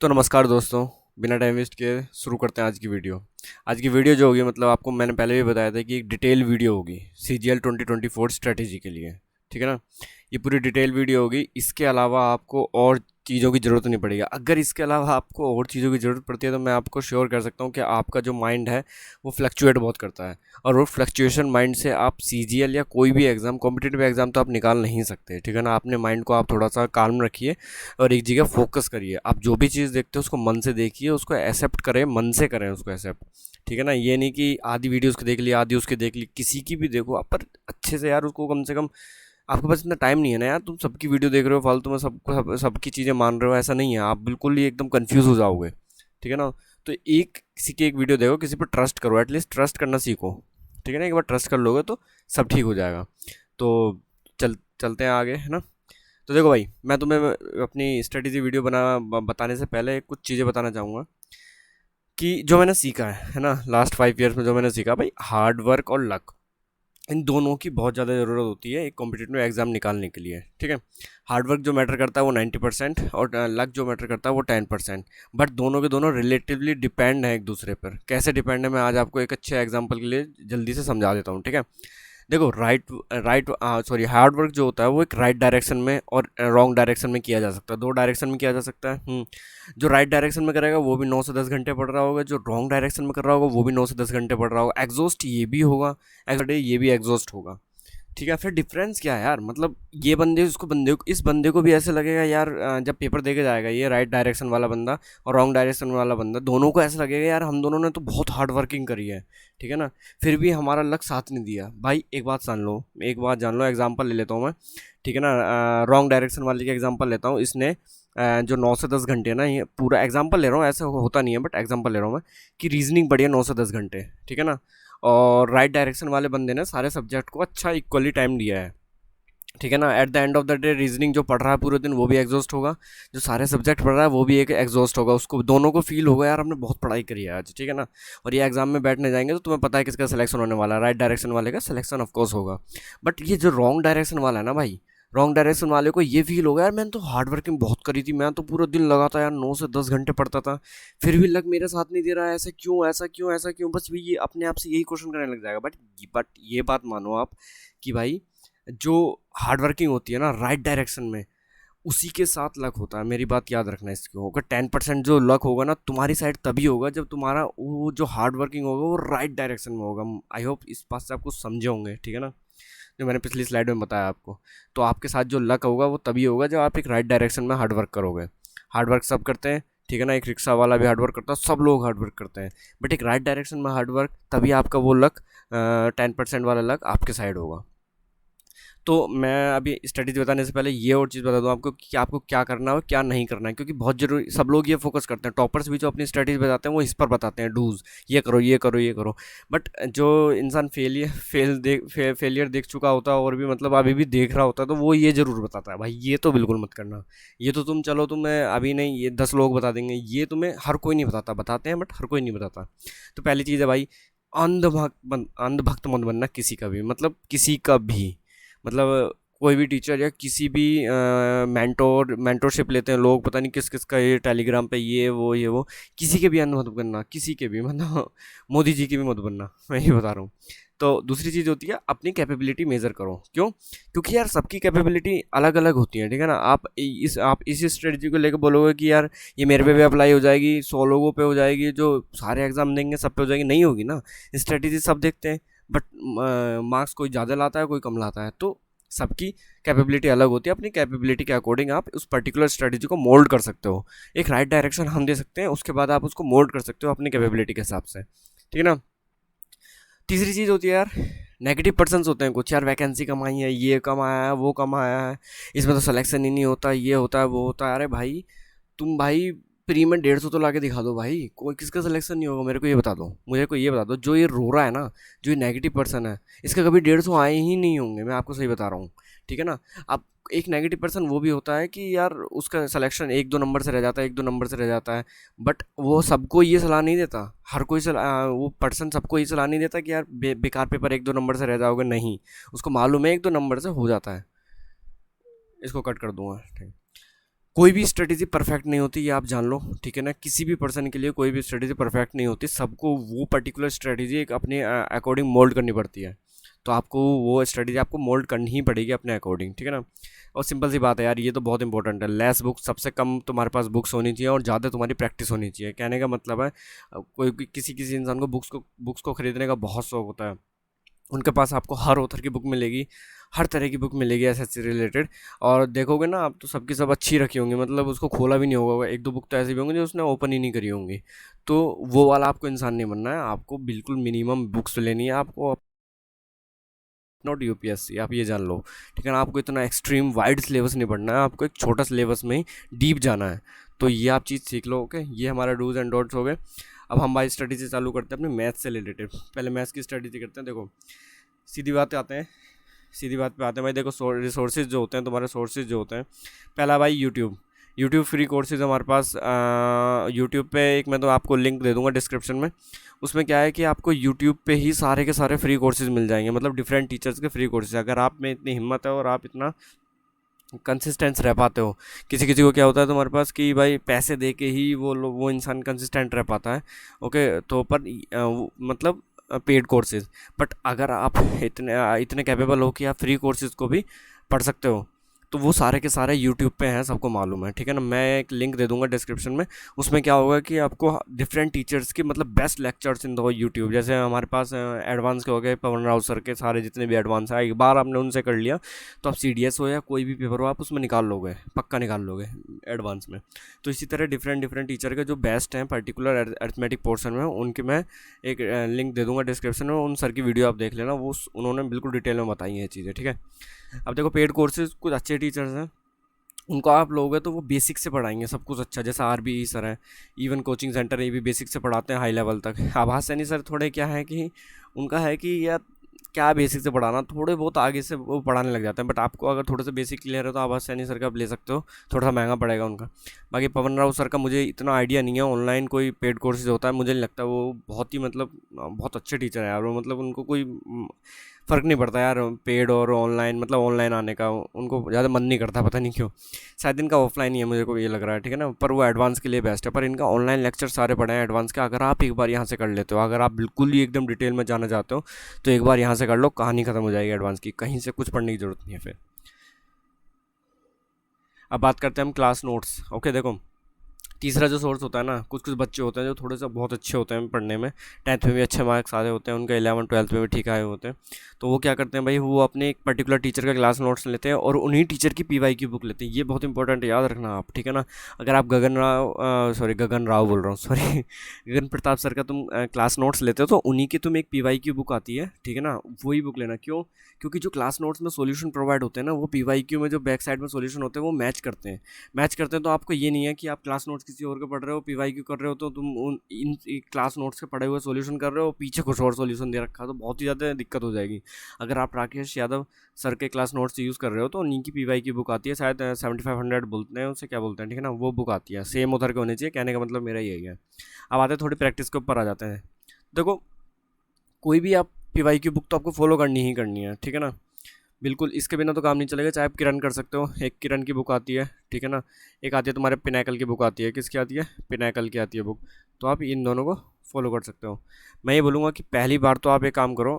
तो नमस्कार दोस्तों, बिना टाइम वेस्ट किए शुरू करते हैं आज की वीडियो। आज की वीडियो जो होगी, मतलब आपको मैंने पहले भी बताया था कि एक डिटेल वीडियो होगी CGL 2024 स्ट्रेटेजी के लिए। ठीक है ना। ये पूरी डिटेल वीडियो होगी। इसके अलावा आपको और चीज़ों की ज़रूरत नहीं पड़ेगी। अगर इसके अलावा आपको और चीज़ों की ज़रूरत पड़ती है तो मैं आपको श्योर कर सकता हूँ कि आपका जो माइंड है वो फ्लक्चुएट बहुत करता है, और वो फ्लक्चुएशन माइंड से आप CGL या कोई भी एग्ज़ाम, कॉम्पिटिटिव एग्ज़ाम तो आप निकाल नहीं सकते। ठीक है ना। अपने माइंड को आप थोड़ा सा काल्म रखिए और एक जगह फोकस करिए। आप जो भी चीज़ देखते हो उसको मन से देखिए, उसको एक्सेप्ट करें, मन से करें उसको एक्सेप्ट। ठीक है ना। ये नहीं कि आधी वीडियो उसकी देख ली, आधी उसकी देख ली, किसी की भी देखो आप, पर अच्छे से यार उसको कम से कम। आपके पास इतना टाइम नहीं है ना यार, तुम सबकी वीडियो देख रहे हो फालतू में, सबकी चीज़ें मान रहे हो, ऐसा नहीं है। आप बिल्कुल ही एकदम कंफ्यूज हो जाओगे। ठीक है ना। तो किसी की एक वीडियो देखो, किसी पर ट्रस्ट करो, एटलीस्ट ट्रस्ट करना सीखो। ठीक है ना। एक बार ट्रस्ट कर लोगे तो सब ठीक हो जाएगा। तो चलते हैं आगे, है ना। तो देखो भाई, मैं तुम्हें अपनी स्ट्रेटेजी वीडियो बताने से पहले कुछ चीज़ें बताना चाहूँगा कि जो मैंने सीखा है ना, लास्ट 5 ईयर्स में जो मैंने सीखा भाई, हार्ड वर्क और लक, इन दोनों की बहुत ज़्यादा ज़रूरत होती है एक कॉम्पिटिटिव एग्जाम निकालने के लिए। ठीक है। हार्ड वर्क जो मैटर करता है वो 90% और लक जो मैटर करता है वो 10%। बट दोनों के दोनों रिलेटिवली डिपेंड है एक दूसरे पर। कैसे डिपेंड है, मैं आज आपको एक अच्छे एग्जाम्पल के लिए जल्दी से समझा देता हूँ। ठीक है। देखो, हार्ड वर्क जो होता है वो एक राइट डायरेक्शन में और रॉन्ग डायरेक्शन में किया जा सकता है। दो डायरेक्शन में किया जा सकता है। जो राइट डायरेक्शन में करेगा वो भी 9 से 10 घंटे पढ़ रहा होगा, जो रॉन्ग डायरेक्शन में कर रहा होगा वो भी 9 से 10 घंटे पढ़ रहा होगा। एग्जॉस्ट ये भी होगा, एग्जॉस्ट ये भी एग्जॉस्ट होगा। ठीक है। फिर डिफरेंस क्या है यार, मतलब ये बंदे को, इस बंदे को भी ऐसे लगेगा यार, जब पेपर देके जाएगा ये राइट डायरेक्शन वाला बंदा और रॉन्ग डायरेक्शन वाला बंदा, दोनों को ऐसा लगेगा यार हम दोनों ने तो बहुत हार्ड वर्किंग करी है। ठीक है ना। फिर भी हमारा लक साथ नहीं दिया भाई। एक बात जान लो, एग्जाम्पल ले लेता हूँ मैं। ठीक है ना। रॉन्ग डायरेक्शन वाले की एग्जाम्पल लेता हूँ। इसने जो 9 से 10 घंटे ना, ये पूरा एग्जाम्पल ले रहा हूँ, ऐसा होता नहीं है बट एग्जाम्पल ले रहा हूँ मैं, कि रीजनिंग बढ़िया 9 से 10 घंटे। ठीक है ना। और राइट डायरेक्शन वाले बंदे ने सारे सब्जेक्ट को अच्छा इक्वली टाइम दिया है। ठीक है ना। At the end of the day reasoning जो पढ़ रहा है पूरे दिन वो भी एग्जॉस्ट होगा, जो सारे सब्जेक्ट पढ़ रहा है वो भी एक एग्जॉस्ट होगा। उसको दोनों को फील होगा यार हमने बहुत पढ़ाई करी है आज। ठीक है ना। और ये एग्जाम में बैठने जाएंगे तो तुम्हें पता है किसका सिलेक्शन होने वाला है, राइट डायरेक्शन वाले का सिलेक्शन ऑफकोर्स होगा। बट ये जो रॉन्ग डायरेक्शन वाला है ना भाई, रॉन्ग डायरेक्शन वाले को ये फील होगा यार मैंने तो हार्ड वर्किंग बहुत करी थी, मैं तो पूरा दिन लगा था यार, 9 से 10 घंटे पढ़ता था, फिर भी लग मेरे साथ नहीं दे रहा है, ऐसा क्यों, ऐसा क्यों, ऐसा क्यों। बस भी ये अपने आप से यही क्वेश्चन करने लग जाएगा। बट ये बात मानो आप कि भाई, जो हार्ड वर्किंग होती है ना राइट डायरेक्शन में, उसी के साथ लक होता है। मेरी बात याद रखना इसको, होगा 10% जो लक होगा ना तुम्हारी साइड तभी होगा जब तुम्हारा वो जो हार्ड वर्किंग होगा वो राइट डायरेक्शन में होगा। आई होप इस बात से आपको समझे होंगे। ठीक है ना। जो मैंने पिछली स्लाइड में बताया आपको, तो आपके साथ जो लक होगा वो तभी होगा जब आप एक राइट डायरेक्शन में हार्ड वर्क करोगे। हार्ड वर्क सब करते हैं। ठीक है ना। एक रिक्शा वाला भी हार्ड वर्क करता है, सब लोग हार्ड वर्क करते हैं, बट एक राइट डायरेक्शन में हार्ड वर्क, तभी आपका वो लक, 10% वाला लक आपके साइड होगा। तो मैं अभी स्ट्रेटेजी बताने से पहले ये और चीज़ बता दूं आपको कि आपको क्या करना है और क्या नहीं करना है, क्योंकि बहुत जरूरी, सब लोग ये फोकस करते हैं, टॉपर्स भी जो अपनी स्ट्रेटेजी बताते हैं वो इस पर बताते हैं, डूज, ये करो ये करो ये करो। बट जो इंसान फेलियर देख चुका होता है और भी मतलब अभी भी देख रहा होता है, तो वो ये ज़रूर बताता है भाई ये तो बिल्कुल मत करना। ये तो तुम चलो, तुम्हें अभी नहीं, ये 10 लोग बता देंगे, ये तुम्हें हर कोई नहीं बताता, बताते हैं बट हर कोई नहीं बताता। तो पहली चीज़ है भाई, अंधभक्त मत बनना किसी का भी, मतलब किसी का भी, मतलब कोई भी टीचर या किसी भी मेंटोरशिप लेते हैं लोग, पता नहीं किस किस का, ये टेलीग्राम पे ये वो किसी के भी अंध मत बनना, किसी के भी, मतलब मोदी जी की भी मत बनना, मैं ये बता रहा हूँ। तो दूसरी चीज़ होती है अपनी कैपेबिलिटी मेज़र करो। क्यों? क्योंकि यार सबकी कैपेबिलिटी अलग अलग होती है। ठीक है ना। आप इसी स्ट्रेटजी को लेकर बोलोगे कि यार ये मेरे पे भी अप्लाई हो जाएगी, 100 लोगों पे हो जाएगी, जो सारे एग्जाम देंगे सब पे हो जाएगी, नहीं होगी ना। स्ट्रेटजी सब देखते हैं, बट मार्क्स कोई ज़्यादा लाता है कोई कम लाता है, तो सबकी कैपेबिलिटी अलग होती है। अपनी कैपेबिलिटी के अकॉर्डिंग आप उस पर्टिकुलर स्ट्रेटजी को मोल्ड कर सकते हो। एक राइट डायरेक्शन हम दे सकते हैं, उसके बाद आप उसको मोल्ड कर सकते हो अपनी कैपेबिलिटी के हिसाब से। ठीक है ना। तीसरी चीज़ होती है यार, नेगेटिव पर्सन्स होते हैं कुछ, यार वैकेंसी कम आई है, ये कम आया है, वो कम आया है, इसमें तो सिलेक्शन ही नहीं होता, ये होता है वो होता है। अरे भाई, तुम भाई प्री में 150 तो ला के दिखा दो भाई, कोई किसका सिलेक्शन नहीं होगा, मेरे को ये बता दो, मुझे को ये बता दो, जो ये रो रहा है ना, जो ये नेगेटिव पर्सन है, इसका कभी 150 आए ही नहीं होंगे, मैं आपको सही बता रहा हूँ। ठीक है ना। अब एक नेगेटिव पर्सन वो भी होता है कि यार उसका सिलेक्शन 1-2 नंबर से रह जाता है, 1-2 नंबर से रह जाता है, बट वो सबको ये सलाह नहीं देता, हर कोई वो पर्सन सबको ये सलाह नहीं देता कि यार बेकार पेपर 1-2 नंबर से रह जाओगे, नहीं, उसको मालूम है 1-2 नंबर से हो जाता है। इसको कट कर दूंगा। ठीक। कोई भी स्ट्रेटेजी परफेक्ट नहीं होती, ये आप जान लो, ठीक है ना। किसी भी पर्सन के लिए कोई भी स्ट्रेटेजी परफेक्ट नहीं होती, सबको वो पर्टिकुलर स्ट्रेटेजी एक अपने अकॉर्डिंग मोल्ड करनी पड़ती है। तो आपको वो स्ट्रेटेजी आपको मोल्ड करनी ही पड़ेगी अपने अकॉर्डिंग, ठीक है ना। और सिंपल सी बात है यार, ये तो बहुत इंपॉर्टेंट है। लेस बुक्स, सबसे कम तुम्हारे पास बुक्स होनी चाहिए और ज़्यादा तुम्हारी प्रैक्टिस होनी चाहिए। कहने का मतलब है कोई किसी किसी इंसान को बुक्स को खरीदने का बहुत शौक होता है, उनके पास आपको हर ऑथर की बुक मिलेगी, हर तरह की बुक मिलेगी एसएससी रिलेटेड। और देखोगे ना आप तो सबकी सब अच्छी रखी होंगी, मतलब उसको खोला भी नहीं होगा। एक दो बुक तो ऐसी भी होंगी जो उसने ओपन ही नहीं करी होंगी। तो वो वाला आपको इंसान नहीं बनना है, आपको बिल्कुल मिनिमम बुक्स लेनी है आपको, नॉट यूपीएससी, आप ये जान लो, ठीक है ना। आपको इतना एक्सट्रीम वाइड सिलेबस नहीं पढ़ना है, आपको एक छोटा सिलेबस में ही डीप जाना है। तो ये आप चीज़ सीख लो, ओके। ये हमारा डूज एंड डोंट्स हो गए। अब हम भाई स्टडी से चालू करते हैं अपने मैथ से रिलेटेड। पहले मैथ्स की स्टडी करते हैं। देखो सीधी बात पे आते हैं, सीधी बात पे आते हैं भाई। देखो रिसोर्सेज जो होते हैं, तुम्हारे सोर्सेज जो होते हैं, पहला भाई यूट्यूब फ्री कोर्सेज हमारे पास। यूट्यूब पे एक मैं तो आपको लिंक दे दूंगा डिस्क्रिप्शन में। उसमें क्या है कि आपको यूट्यूब पे ही सारे के सारे फ्री कोर्सेज मिल जाएंगे, मतलब डिफरेंट टीचर्स के फ्री कोर्सेज। अगर आप में इतनी हिम्मत है और आप इतना कंसिस्टेंस रह पाते हो, किसी किसी को क्या होता है तुम्हारे पास कि भाई पैसे दे के ही वो इंसान कंसिस्टेंट रह पाता है, ओके। तो पर मतलब पेड कोर्सेज, बट अगर आप इतने इतने कैपेबल हो कि आप फ्री कोर्सेज को भी पढ़ सकते हो, तो वो सारे के सारे यूट्यूब पे हैं, सबको मालूम है, ठीक है ना। मैं एक लिंक दे दूंगा डिस्क्रिप्शन में। उसमें क्या होगा कि आपको डिफरेंट टीचर्स के मतलब best lectures in the YouTube, जैसे हमारे पास एडवांस के हो गए पवन राव सर के, सारे जितने भी एडवांस है, एक बार आपने उनसे कर लिया तो आप सीडीएस हो या कोई भी पेपर हो आप उसमें निकाल लोगे, पक्का निकाल लोगे एडवांस में। तो इसी तरह डिफरेंट डिफरेंट टीचर के जो बेस्ट हैं पर्टिकुलर अर्थमेटिक पोर्शन में, उनके मैं एक लिंक दे दूंगा डिस्क्रिप्शन में। उन सर की वीडियो आप देख लेना, वो उन्होंने बिल्कुल डिटेल में बताई हैं ये चीज़ें, ठीक है। अब देखो पेड कोर्सेज कुछ अच्छे टीचर्स हैं, उनको आप लोगे तो वो बेसिक से पढ़ाएंगे सब कुछ अच्छा, जैसे आरबीई सर हैं, इवन कोचिंग सेंटर ये भी बेसिक से पढ़ाते हैं हाई लेवल तक। आभास सैनी सर थोड़े क्या है कि उनका है कि यार क्या बेसिक से पढ़ाना, थोड़े बहुत आगे से वो पढ़ाने लग जाते हैं। बट आपको अगर थोड़े से बेसिक क्लियर है तो आभास सैनी सर का आप ले सकते हो, थोड़ा सा महंगा पड़ेगा उनका। बाकी पवन राव सर का मुझे इतना आइडिया नहीं है, ऑनलाइन कोई पेड कोर्सेज होता है, मुझे नहीं लगता वो बहुत ही मतलब बहुत अच्छे टीचर हैं यार वो, मतलब उनको कोई फ़र्क नहीं पड़ता यार पेड और ऑनलाइन, मतलब ऑनलाइन आने का उनको ज़्यादा मन नहीं करता, पता नहीं क्यों। शायद इनका ऑफलाइन ही है, मुझे को ये लग रहा है, ठीक है ना। पर वो एडवांस के लिए बेस्ट है, पर इनका ऑनलाइन लेक्चर सारे पढ़े हैं एडवांस के। अगर आप एक बार यहाँ से कर लेते हो, अगर आप बिल्कुल ही एकदम डिटेल में जाना चाहते हो, तो एक बार यहाँ से कर लो, कहानी ख़त्म हो जाएगी एडवांस की, कहीं से कुछ पढ़ने की ज़रूरत नहीं है फिर। अब बात करते हैं हम क्लास नोट्स, ओके। देखो तीसरा जो सोर्स होता है ना, कुछ कुछ बच्चे होते हैं जो थोड़े से बहुत अच्छे होते हैं पढ़ने में, टेंथ में भी अच्छे मार्क्स आए होते हैं उनके, 11 ट्वेल्थ में भी ठीक आए होते हैं। तो वो क्या करते हैं भाई, वो अपने एक पर्टिकुलर टीचर का क्लास नोट्स लेते हैं और उन्हीं टीचर की पीवाई की बुक लेते हैं। ये बहुत इंपॉर्टेंट है, याद रखना आप, ठीक है ना। अगर आप गगन राव बोल रहा हूँ, सॉरी गगन प्रताप सर का तुम क्लास नोट्स लेते हो तो उन्हीं की तुम एक पीवाई की बुक आती है, ठीक है ना, वही बुक लेना। क्यों? क्योंकि जो क्लास नोट्स में सॉल्यूशन प्रोवाइड होते हैं ना, वो पीवाई क्यू में जो बैक साइड में सॉल्यूशन होते हैं वो मैच करते हैं। तो आपको ये नहीं है कि आप क्लास नोट्स किसी और के पढ़ रहे हो, पीवाई क्यू कर रहे हो, तो तुम उन इन क्लास नोट्स के पढ़े हुए सॉल्यूशन कर रहे हो, पीछे कुछ और सॉल्यूशन दे रखा है, तो बहुत ही ज़्यादा दिक्कत हो जाएगी। अगर आप राकेश यादव सर के क्लास नोट्स यूज़ कर रहे हो तो उन्हीं की पीवाई की बुक आती है, शायद 7500 बोलते हैं उसे, क्या बोलते हैं, ठीक है ना, वो बुक आती है। सेम उधर के होने चाहिए, कहने का मतलब मेरा यही है। अब आते हैं थोड़ी प्रैक्टिस के ऊपर आ जाते हैं। देखो कोई भी आप पीवाई की बुक तो आपको फॉलो करनी ही करनी है, ठीक है ना। बिल्कुल इसके बिना तो काम नहीं चलेगा। चाहे आप किरण कर सकते हो, एक किरण की बुक आती है, ठीक है ना। एक आती है तुम्हारे पिनैकल की बुक आती है, किसकी आती है, पिनैकल की आती है बुक। तो आप इन दोनों को फॉलो कर सकते हो। मैं ये बोलूँगा कि पहली बार तो आप एक काम करो,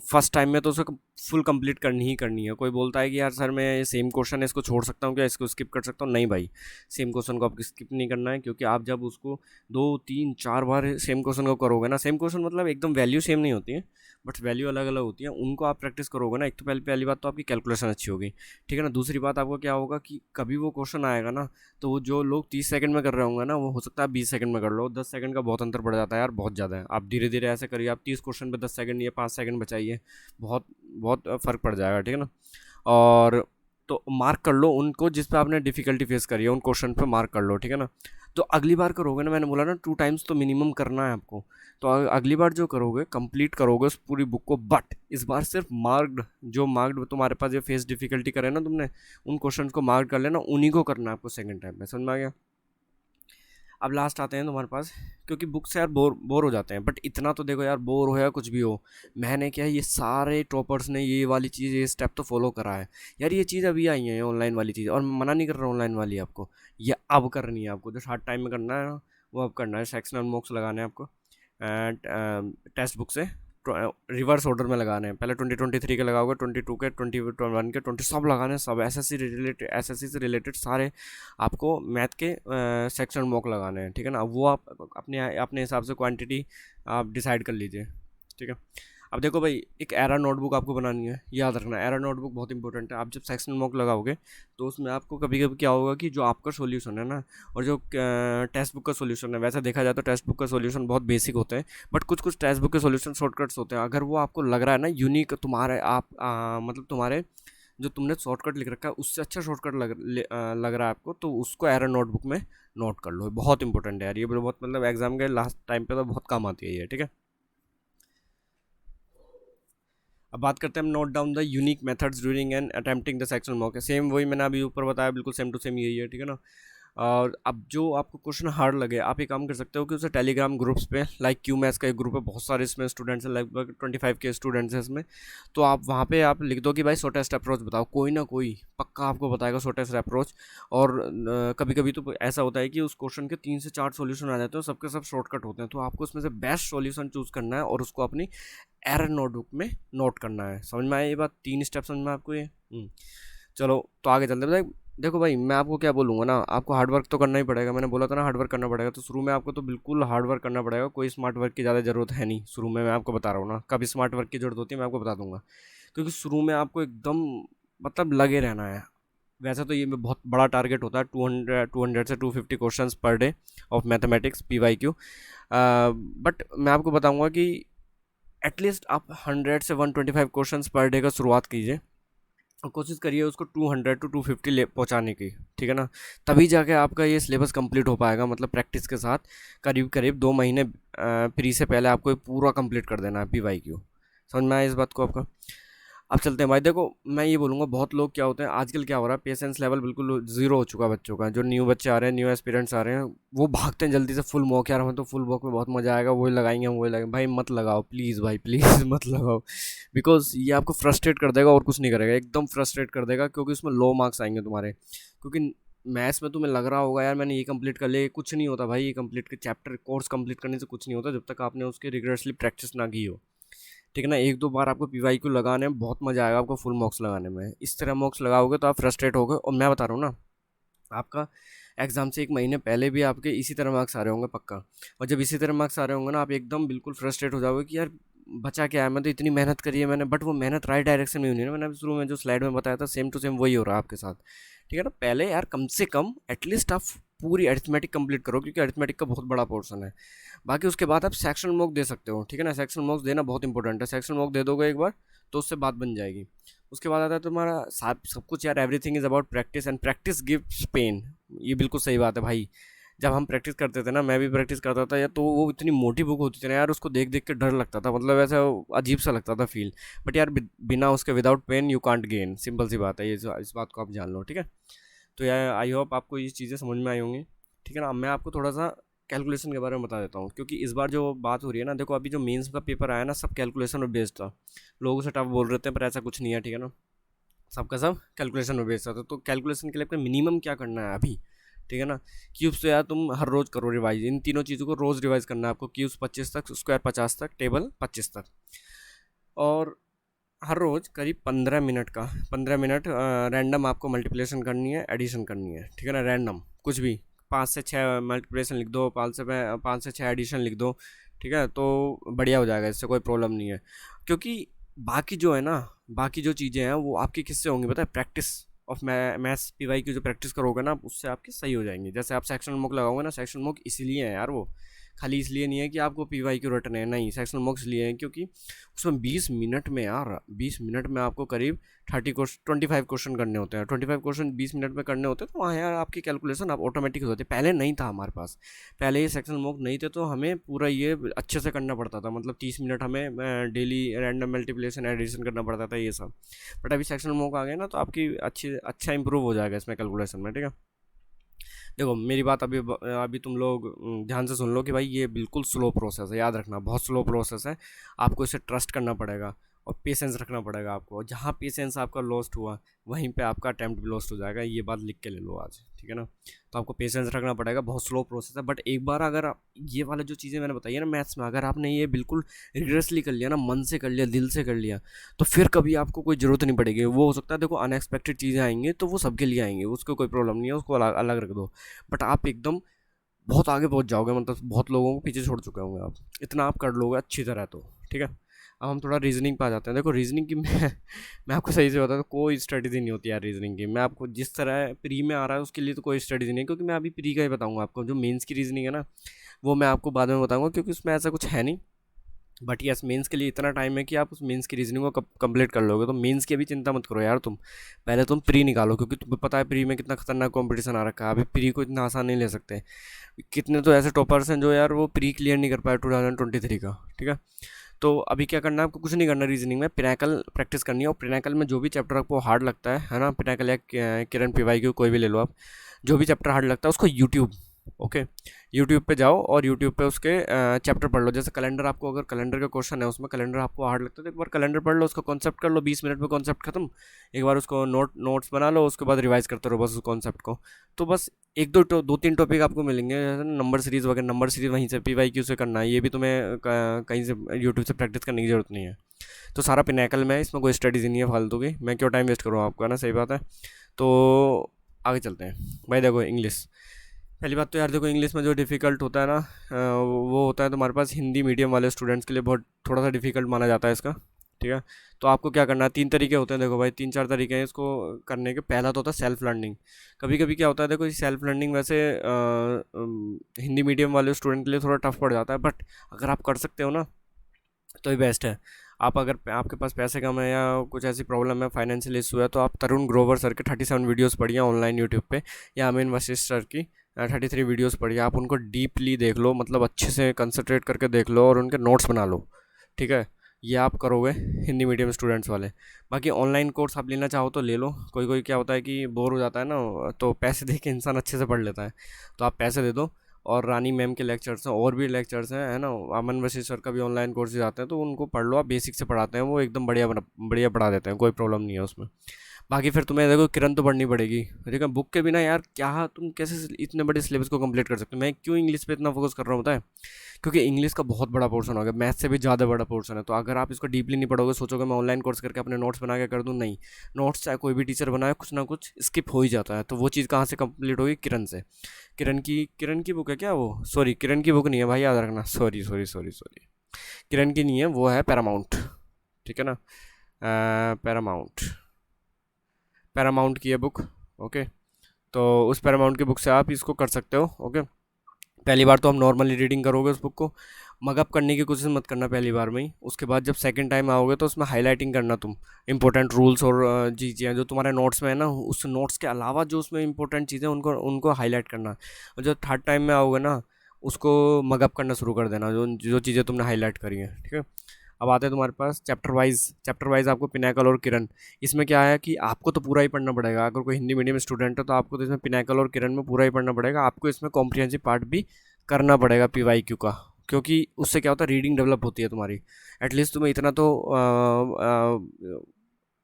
फर्स्ट टाइम में तो उसे फुल कंप्लीट करनी ही करनी है। कोई बोलता है कि यार सर मैं ये सेम क्वेश्चन है इसको छोड़ सकता हूँ क्या, इसको स्किप कर सकता हूँ, नहीं भाई, सेम क्वेश्चन को आपको स्किप नहीं करना है। क्योंकि आप जब उसको 2 3 4 बार सेम क्वेश्चन को करोगे ना, सेम क्वेश्चन मतलब एकदम वैल्यू सेम नहीं होती है, बट वैल्यू अलग अलग होती है, उनको आप प्रैक्टिस करोगे ना, एक तो पहली बात तो आपकी कैलकुलेशन अच्छी होगी, ठीक है ना। दूसरी बात आपको क्या होगा कि कभी वो क्वेश्चन आएगा ना, तो वो जो लोग 30 सेकंड में कर रहे होंगे ना, वो हो सकता है 20 सेकंड में कर लो। 10 सेकंड का बहुत अंतर पड़ जाता है यार, बहुत ज़्यादा है। आप धीरे धीरे ऐसे करिए, आप 30 क्वेश्चन पे 10 सेकंड या 5 सेकंड बचाइए, बहुत बहुत फ़र्क पड़ जाएगा, ठीक है ना। और तो मार्क कर लो उनको जिस पे आपने डिफ़िकल्टी फेस करी है, उन क्वेश्चन पे मार्क कर लो, ठीक है ना। तो अगली बार करोगे ना, मैंने बोला ना 2 टाइम्स तो मिनिमम करना है आपको। तो अगली बार जो करोगे कंप्लीट करोगे उस पूरी बुक को, बट इस बार सिर्फ मार्क्ड तुम्हारे पास ये फेस डिफिकल्टी करे ना तुमने, उन क्वेश्चन को मार्क कर लेना, उन्हीं को करना है आपको सेकंड टाइम में, समझ में आ गया। अब लास्ट आते हैं तुम्हारे पास, क्योंकि बुक से यार बोर बोर हो जाते हैं, बट इतना तो देखो यार, बोर हो या कुछ भी हो, मैंने क्या है, ये सारे टॉपर्स ने ये वाली चीज़, ये स्टेप तो फॉलो करा है यार। ये चीज़ अभी आई है ऑनलाइन वाली चीज़, और मैं मना नहीं कर रहा ऑनलाइन वाली आपको, ये अब करनी है आपको, जो शार्ट टाइम में करना है वो अब करना है। सेक्शनल मॉक्स लगाने हैं आपको टेक्स्ट बुक से, रिवर्स ऑर्डर में लगाने हैं। पहले 2023 के लगाओगे, 22 के, 21 के, 20 सब लगाने हैं, सब एसएससी से रिलेटेड सारे आपको मैथ के सेक्शन मॉक लगाने हैं, ठीक है ना। वो आप अपने अपने हिसाब से क्वांटिटी आप डिसाइड कर लीजिए, ठीक है। अब देखो भाई, एक एरा नोटबुक आपको बनानी है, याद रखना एरा नोटबुक बहुत इंपॉर्टेंट है। आप जब सेक्शनल मॉक लगाओगे तो उसमें आपको कभी कभी क्या होगा कि जो आपका सॉल्यूशन है ना, और जो टेक्स्ट बुक का सॉल्यूशन है, वैसे देखा जाए तो टेक्स्ट बुक का सॉल्यूशन बहुत बेसिक होते हैं, बट कुछ कुछ टेक्स्ट बुक के सॉल्यूशन शॉर्टकट्स होते हैं। अगर वो आपको लग रहा है ना यूनिक, तुम्हारे आप मतलब तुम्हारे जो तुमने शॉर्टकट लिख रखा है उससे अच्छा शॉर्टकट लग रहा है आपको, तो उसको एरर नोटबुक में नोट कर लो। बहुत इंपॉर्टेंट है यार ये, बहुत मतलब एग्जाम के लास्ट टाइम पे तो बहुत काम आती है ये, ठीक है। अब बात करते हैं हम, note down the unique methods during and attempting the sectional mock. Same वही मैंने अभी ऊपर बताया, बिल्कुल सेम टू सेम यही है, ठीक है ना। और अब जो आपको क्वेश्चन हार्ड लगे, आप ये काम कर सकते हो कि उसे टेलीग्राम ग्रुप्स पे, लाइक क्यू मैथ्स का एक ग्रुप है, बहुत सारे इसमें स्टूडेंट्स हैं, लगभग 25 के स्टूडेंट्स हैं इसमें। तो आप वहाँ पे आप लिख दो कि भाई शॉर्टेस्ट अप्रोच बताओ, कोई ना कोई पक्का आपको बताएगा शॉर्टेस्ट अप्रोच। और कभी कभी तो ऐसा होता है कि उस क्वेश्चन के 3 से 4 सॉल्यूशन आ जाते हैं, सबके सब शॉर्टकट होते हैं, तो आपको उसमें से बेस्ट सॉल्यूशन चूज़ करना है और उसको अपनी एरर नोटबुक में नोट करना है। समझ में आया ये बात, 3 स्टेप समझ में आपको ये? चलो तो आगे चलते हैं। देखो भाई, मैं आपको क्या बोलूँगा ना, आपको हार्ड वर्क तो करना ही पड़ेगा, मैंने बोला था ना हार्ड वर्क करना पड़ेगा, तो शुरू में आपको तो बिल्कुल हार्ड वर्क करना पड़ेगा। कोई स्मार्ट वर्क की ज़्यादा ज़रूरत है नहीं शुरू में, मैं आपको बता रहा हूँ ना। कब स्मार्ट वर्क की ज़रूरत होती है मैं आपको बता दूंगा, क्योंकि शुरू में आपको एकदम मतलब लगे रहना है। वैसे तो ये बहुत बड़ा टारगेट होता है, 200 से 250 question per day of mathematics PYQ, but मैं आपको बताऊँगा कि एटलीस्ट आप 100 से 125 क्वेश्चन पर डे का शुरुआत कीजिए, और कोशिश करिए उसको 200 to 250 ले पहुँचाने की, ठीक है ना। तभी जाके आपका ये सिलेबस कंप्लीट हो पाएगा, मतलब प्रैक्टिस के साथ करीब करीब 2 महीने प्री से पहले आपको ये पूरा कंप्लीट कर देना है PYQ। समझ में आया इस बात को आपका? अब चलते हैं भाई। देखो मैं ये बोलूँगा, बहुत लोग क्या होते हैं आजकल, क्या हो रहा है, पेशेंस लेवल बिल्कुल ज़ीरो हो चुका है बच्चों का। जो न्यू बच्चे आ रहे हैं, न्यू एस्पिरेंट्स आ रहे हैं, वो भागते हैं जल्दी से फुल मॉक, यार हमें तो फुल मॉक में बहुत मज़ा आएगा, वही लगाएंगे हम वही लगाएंगे। भाई मत लगाओ प्लीज़, भाई प्लीज़ मत लगाओ, बिकॉज ये आपको फ्रस्ट्रेट कर देगा और कुछ नहीं करेगा, एकदम फ्रस्ट्रेट कर देगा, क्योंकि उसमें लो मार्क्स आएंगे तुम्हारे। क्योंकि मैथ्स में तुम्हें लग रहा होगा यार मैंने ये कंप्लीट कर लिया, कुछ नहीं होता भाई। ये कंप्लीट के चैप्टर कोर्स कंप्लीट करने से कुछ नहीं होता, जब तक आपने उसकी रिगरेसली प्रैक्टिस ना की हो, ठीक है ना। 1-2 बार आपको PYQ लगाने में बहुत मज़ा आएगा, आपको फुल मार्क्स लगाने में। इस तरह मार्क्स लगाओगे तो आप फ्रस्ट्रेट होगे, और मैं बता रहा हूँ ना, आपका एग्ज़ाम से 1 महीने पहले भी आपके इसी तरह मार्क्स आ रहे होंगे पक्का। और जब इसी तरह मार्क्स आ रहे होंगे ना, आप एकदम बिल्कुल फ्रस्ट्रेट हो जाओगे कि यार बचा क्या है, मैं तो इतनी मेहनत करी है मैंने, बट वो मेहनत राइट डायरेक्शन में नहीं है। मैंने अभी शुरू में जो स्लाइड में बताया था, सेम टू सेम वही हो रहा है आपके साथ, ठीक है ना। पहले यार कम से कम एटलीस्ट आप पूरी अरिथमेटिक कंप्लीट करो, क्योंकि अरिथमेटिक का बहुत बड़ा पोर्शन है। बाकी उसके बाद आप सेक्शन मॉक दे सकते हो, ठीक है ना। सेक्शन मॉक्स देना बहुत इंपॉर्टेंट है, सेक्शन मॉक दे दोगे एक बार तो उससे बात बन जाएगी। उसके बाद आता है तुम्हारा सब कुछ यार, everything is about practice, and practice gives pain. ये बिल्कुल सही बात है भाई। जब हम प्रैक्टिस करते थे ना, मैं भी प्रैक्टिस करता था यार, तो वो इतनी मोटी बुक होती थी ना यार, उसको देख देख के डर लगता था, मतलब ऐसा अजीब सा लगता था फील। बट यार बिना उसके, without pain you can't gain, simple सी बात है ये, इस बात को आप जान लो, ठीक है। तो यार आई होप आपको ये चीज़ें समझ में आई होंगी, ठीक है ना। अब मैं आपको थोड़ा सा कैलकुलेशन के बारे में बता देता हूँ, क्योंकि इस बार जो बात हो रही है ना, देखो अभी जो मेंस का पेपर आया ना, सब कैलकुलेशन में बेस्ड था। लोग उसे टफ बोल रहे थे, पर ऐसा कुछ नहीं है, ठीक है ना। सबका सब कैलकुलेशन में बेस्ड था, तो कैलकुलेशन के लिए अपने मिनिमम क्या करना है अभी, ठीक है ना। क्यूब्स तो यार तुम हर रोज़ करो रिवाइज, इन तीनों चीज़ों को रोज़ रिवाइज करना है आपको। क्यूब्स 25 तक, स्क्वायर 50 तक, टेबल 25 तक, और हर रोज़ करीब 15 मिनट का, 15 मिनट रैंडम आपको मल्टीप्लिकेशन करनी है, एडिशन करनी है, ठीक है ना। रैंडम कुछ भी, 5 से 6 मल्टीप्लिकेशन लिख दो, 5 से 6 एडिशन लिख दो, ठीक है। तो बढ़िया हो जाएगा, इससे कोई प्रॉब्लम नहीं है। क्योंकि बाकी जो है ना, बाकी जो चीज़ें हैं वो आपकी किससे होंगी पता है, प्रैक्टिस ऑफ मैथ्स PYQ जो प्रैक्टिस करोगे ना, उससे आपकी सही हो जाएंगी। जैसे आप सेक्शन मॉक लगाओगे ना, सेक्शन मॉक इसीलिए है यार, वो खाली इसलिए नहीं है कि आपको PYQ रटने हैं, नहीं, सेक्शन मॉक्स लिए हैं क्योंकि उसमें 20 मिनट में यार, 20 मिनट में आपको करीब 25 क्वेश्चन करने होते हैं। 25 क्वेश्चन 20 मिनट में करने होते हैं, तो वहाँ यार आपकी कैलकुलेशन आप ऑटोमेटिक होती है। पहले नहीं था हमारे पास, पहले ये सेक्शन मॉक नहीं थे, तो हमें पूरा ये अच्छे से करना पड़ता था, मतलब 30 मिनट हमें डेली रैंडम मल्टीप्लिकेशन एडिशन करना पड़ता था ये सब। बट अभी सेक्शन मॉक आ गए ना, तो आपकी अच्छा इंप्रूव हो जाएगा इसमें कैलकुलेशन में, ठीक है। देखो मेरी बात अभी अभी तुम लोग ध्यान से सुन लो कि भाई ये बिल्कुल स्लो प्रोसेस है, याद रखना बहुत स्लो प्रोसेस है। आपको इसे ट्रस्ट करना पड़ेगा और पेशेंस रखना पड़ेगा आपको, और जहाँ पेशेंस आपका लॉस्ट हुआ वहीं पे आपका अटैम्प्ट भी लॉस्ट हो जाएगा, ये बात लिख के ले लो आज, ठीक है ना। तो आपको पेशेंस रखना पड़ेगा, बहुत स्लो प्रोसेस है, बट एक बार अगर ये वाला जो चीज़ें मैंने बताई है ना मैथ्स में, अगर आपने ये बिल्कुल रिगरसली कर लिया ना, मन से कर लिया, दिल से कर लिया, तो फिर कभी आपको कोई ज़रूरत नहीं पड़ेगी। वो हो सकता है देखो अनएक्सपेक्टेड चीज़ें आएंगी तो वो सबके लिए आएंगी, उसको कोई प्रॉब्लम नहीं है, उसको अलग अलग रख दो। बट आप एकदम बहुत आगे पहुंच जाओगे, मतलब बहुत लोगों को पीछे छोड़ चुके होंगे आप, इतना आप कर लोगे अच्छी तरह तो, ठीक है। अब हम थोड़ा रीजनिंग पे आ जाते हैं। देखो रीजनिंग की मैं आपको सही से बताऊँ तो कोई स्ट्रेटेजी नहीं होती यार रीजनिंग की। मैं आपको जिस तरह प्री में आ रहा है उसके लिए तो कोई स्ट्रेटेजी नहीं है, क्योंकि मैं अभी प्री का ही बताऊंगा आपको। जो मेंस की रीजनिंग है ना वो मैं आपको बाद में बताऊंगा, क्योंकि उसमें ऐसा कुछ है नहीं। बट यस मेंस के लिए इतना टाइम है कि आप उस मेंस की रीजनिंग को कंप्लीट कर लोगे। तो मेंस की अभी चिंता मत करो यार तुम, पहले तुम प्री निकालो, क्योंकि तुम्हें पता है प्री में कितना खतरनाक कंपटीशन आ रखा है। अभी प्री को इतना आसान नहीं ले सकते। कितने तो ऐसे टॉपर्स हैं जो यार वो प्री क्लियर नहीं कर पाए 2023 का, ठीक है। तो अभी क्या करना है आपको, कुछ नहीं करना रीजनिंग में, पिनाकल प्रैक्टिस करनी है। और पिनाकल में जो भी चैप्टर आपको हार्ड लगता है ना, पिनाकल या किरण पीवाई की कोई भी ले लो आप, जो भी चैप्टर हार्ड लगता है उसको यूट्यूब, ओके, यूट्यूब पे जाओ और यूट्यूब पे उसके चैप्टर पढ़ लो। जैसे कैलेंडर, आपको अगर कैलेंडर का क्वेश्चन है उसमें कैलेंडर आपको हार्ड लगता है तो एक बार कैलेंडर पढ़ लो, उसका कॉन्सेप्ट कर लो, 20 मिनट में कॉन्सेप्ट खत्म। एक बार उसको नोट्स बना लो, उसके बाद रिवाइज करते रहो बस उस कॉन्सेप्ट को। तो बस एक दो तीन टॉपिक आपको मिलेंगे, जैसे नंबर सीरीज वगैरह। नंबर सीरीज वहीं से PYQ से करना है, ये भी तुम्हें कहीं से यूट्यूब से प्रैक्टिस करने की जरूरत नहीं है। तो सारा पिनैकल में है, इसमें कोई स्ट्रेटेजी नहीं है फालतू की, मैं क्यों टाइम वेस्ट करूँ आपका, ना सही बात है। तो आगे चलते हैं भाई। देखो इंग्लिश, पहली बात तो यार देखो इंग्लिश में जो डिफ़िकल्ट होता है ना वो होता है तुम्हारे पास हिंदी मीडियम वाले स्टूडेंट्स के लिए बहुत थोड़ा सा डिफ़िकल्ट माना जाता है इसका, ठीक है। तो आपको क्या करना है, 3 तरीके होते हैं देखो भाई, 3 4 तरीके हैं इसको करने के। पहला तो होता है सेल्फ लर्निंग। कभी कभी क्या होता है देखो, सेल्फ लर्निंग वैसे हिंदी मीडियम वाले स्टूडेंट के लिए थोड़ा टफ पड़ जाता है, बट अगर आप कर सकते हो ना तो ये बेस्ट है। आप अगर आपके पास पैसे कम है या कुछ ऐसी प्रॉब्लम है, फाइनेंशियल इशू है, तो आप तरुण ग्रोवर सर के 37 वीडियोस पढ़िए ऑनलाइन यूट्यूब पे, या अमीन वशिष्ठ सर की 33 वीडियोस पढ़िए। आप उनको डीपली देख लो, मतलब अच्छे से कंसंट्रेट करके देख लो और उनके नोट्स बना लो, ठीक है। ये आप करोगे हिंदी मीडियम स्टूडेंट्स वाले। बाकी ऑनलाइन कोर्स आप लेना चाहो तो ले लो। कोई कोई क्या होता है कि बोर हो जाता है ना, तो पैसे दे के इंसान अच्छे से पढ़ लेता है, तो आप पैसे दे दो। और रानी मैम के लेक्चर्स हैं, और भी लेक्चर्स हैं, है ना। अमन वशिष्ठ सर का भी ऑनलाइन कोर्सेज आते हैं, तो उनको पढ़ लो। आप बेसिक से पढ़ाते हैं वो, एकदम बढ़िया बढ़िया पढ़ा देते हैं, कोई प्रॉब्लम नहीं है उसमें। बाकी फिर तुम्हें देखो किरण तो पढ़नी पड़ेगी, ठीक है। बुक के बिना यार क्या तुम कैसे इतने बड़े सिलेबस को कंप्लीट कर सकते हो। मैं क्यों इंग्लिश पे इतना फोकस कर रहा हूँ पता है, क्योंकि इंग्लिश का बहुत बड़ा पोर्शन हो गया, मैथ से भी ज़्यादा बड़ा पोर्शन है। तो अगर आप इसको डीपली नहीं पढ़ोगे, सोचोगे मैं ऑनलाइन कोर्स करके अपने नोट्स बना के कर दूँ, नहीं। नोट्स चाहे कोई भी टीचर बनाए, कुछ ना कुछ स्किप हो ही जाता है। तो वो चीज़ कहाँ से कंप्लीट होगी, किरण से। किरण की बुक है क्या वो, सॉरी किरण की बुक नहीं है भाई, याद रखना, सॉरी सॉरी सॉरी सॉरी, किरण की नहीं है, वो है पैरामाउंट, ठीक है ना। पैरामाउंट, पैरामाउंट की है बुक, ओके। तो उस पैरामाउंट की बुक से आप इसको कर सकते हो, ओके। पहली बार तो हम नॉर्मली रीडिंग करोगे उस बुक को, मगअप करने की कोशिश मत करना पहली बार में ही। उसके बाद जब सेकंड टाइम आओगे तो उसमें हाईलाइटिंग करना तुम, इंपॉर्टेंट रूल्स और चीज़ें जो तुम्हारे नोट्स में है ना, उस नोट्स के अलावा जो उसमें इंपॉर्टेंट चीज़ें उनको उनको हाईलाइट करना। और जब थर्ड टाइम में आओगे ना, उसको मगअप करना शुरू कर देना, जो जो चीज़ें तुमने हाईलाइट करी हैं, ठीक है। अब आते हैं तुम्हारे पास चैप्टर वाइज आपको पिनाकल और किरण। इसमें क्या है कि आपको तो पूरा ही पढ़ना पड़ेगा। अगर कोई हिंदी मीडियम स्टूडेंट है तो आपको तो इसमें पिनाकल और किरण में पूरा ही पढ़ना पड़ेगा। आपको इसमें कॉम्प्रिहेंसिव पार्ट भी करना पड़ेगा PYQ का, क्योंकि उससे क्या होता है, रीडिंग डेवलप होती है तुम्हारी। एटलीस्ट तुम्हें इतना तो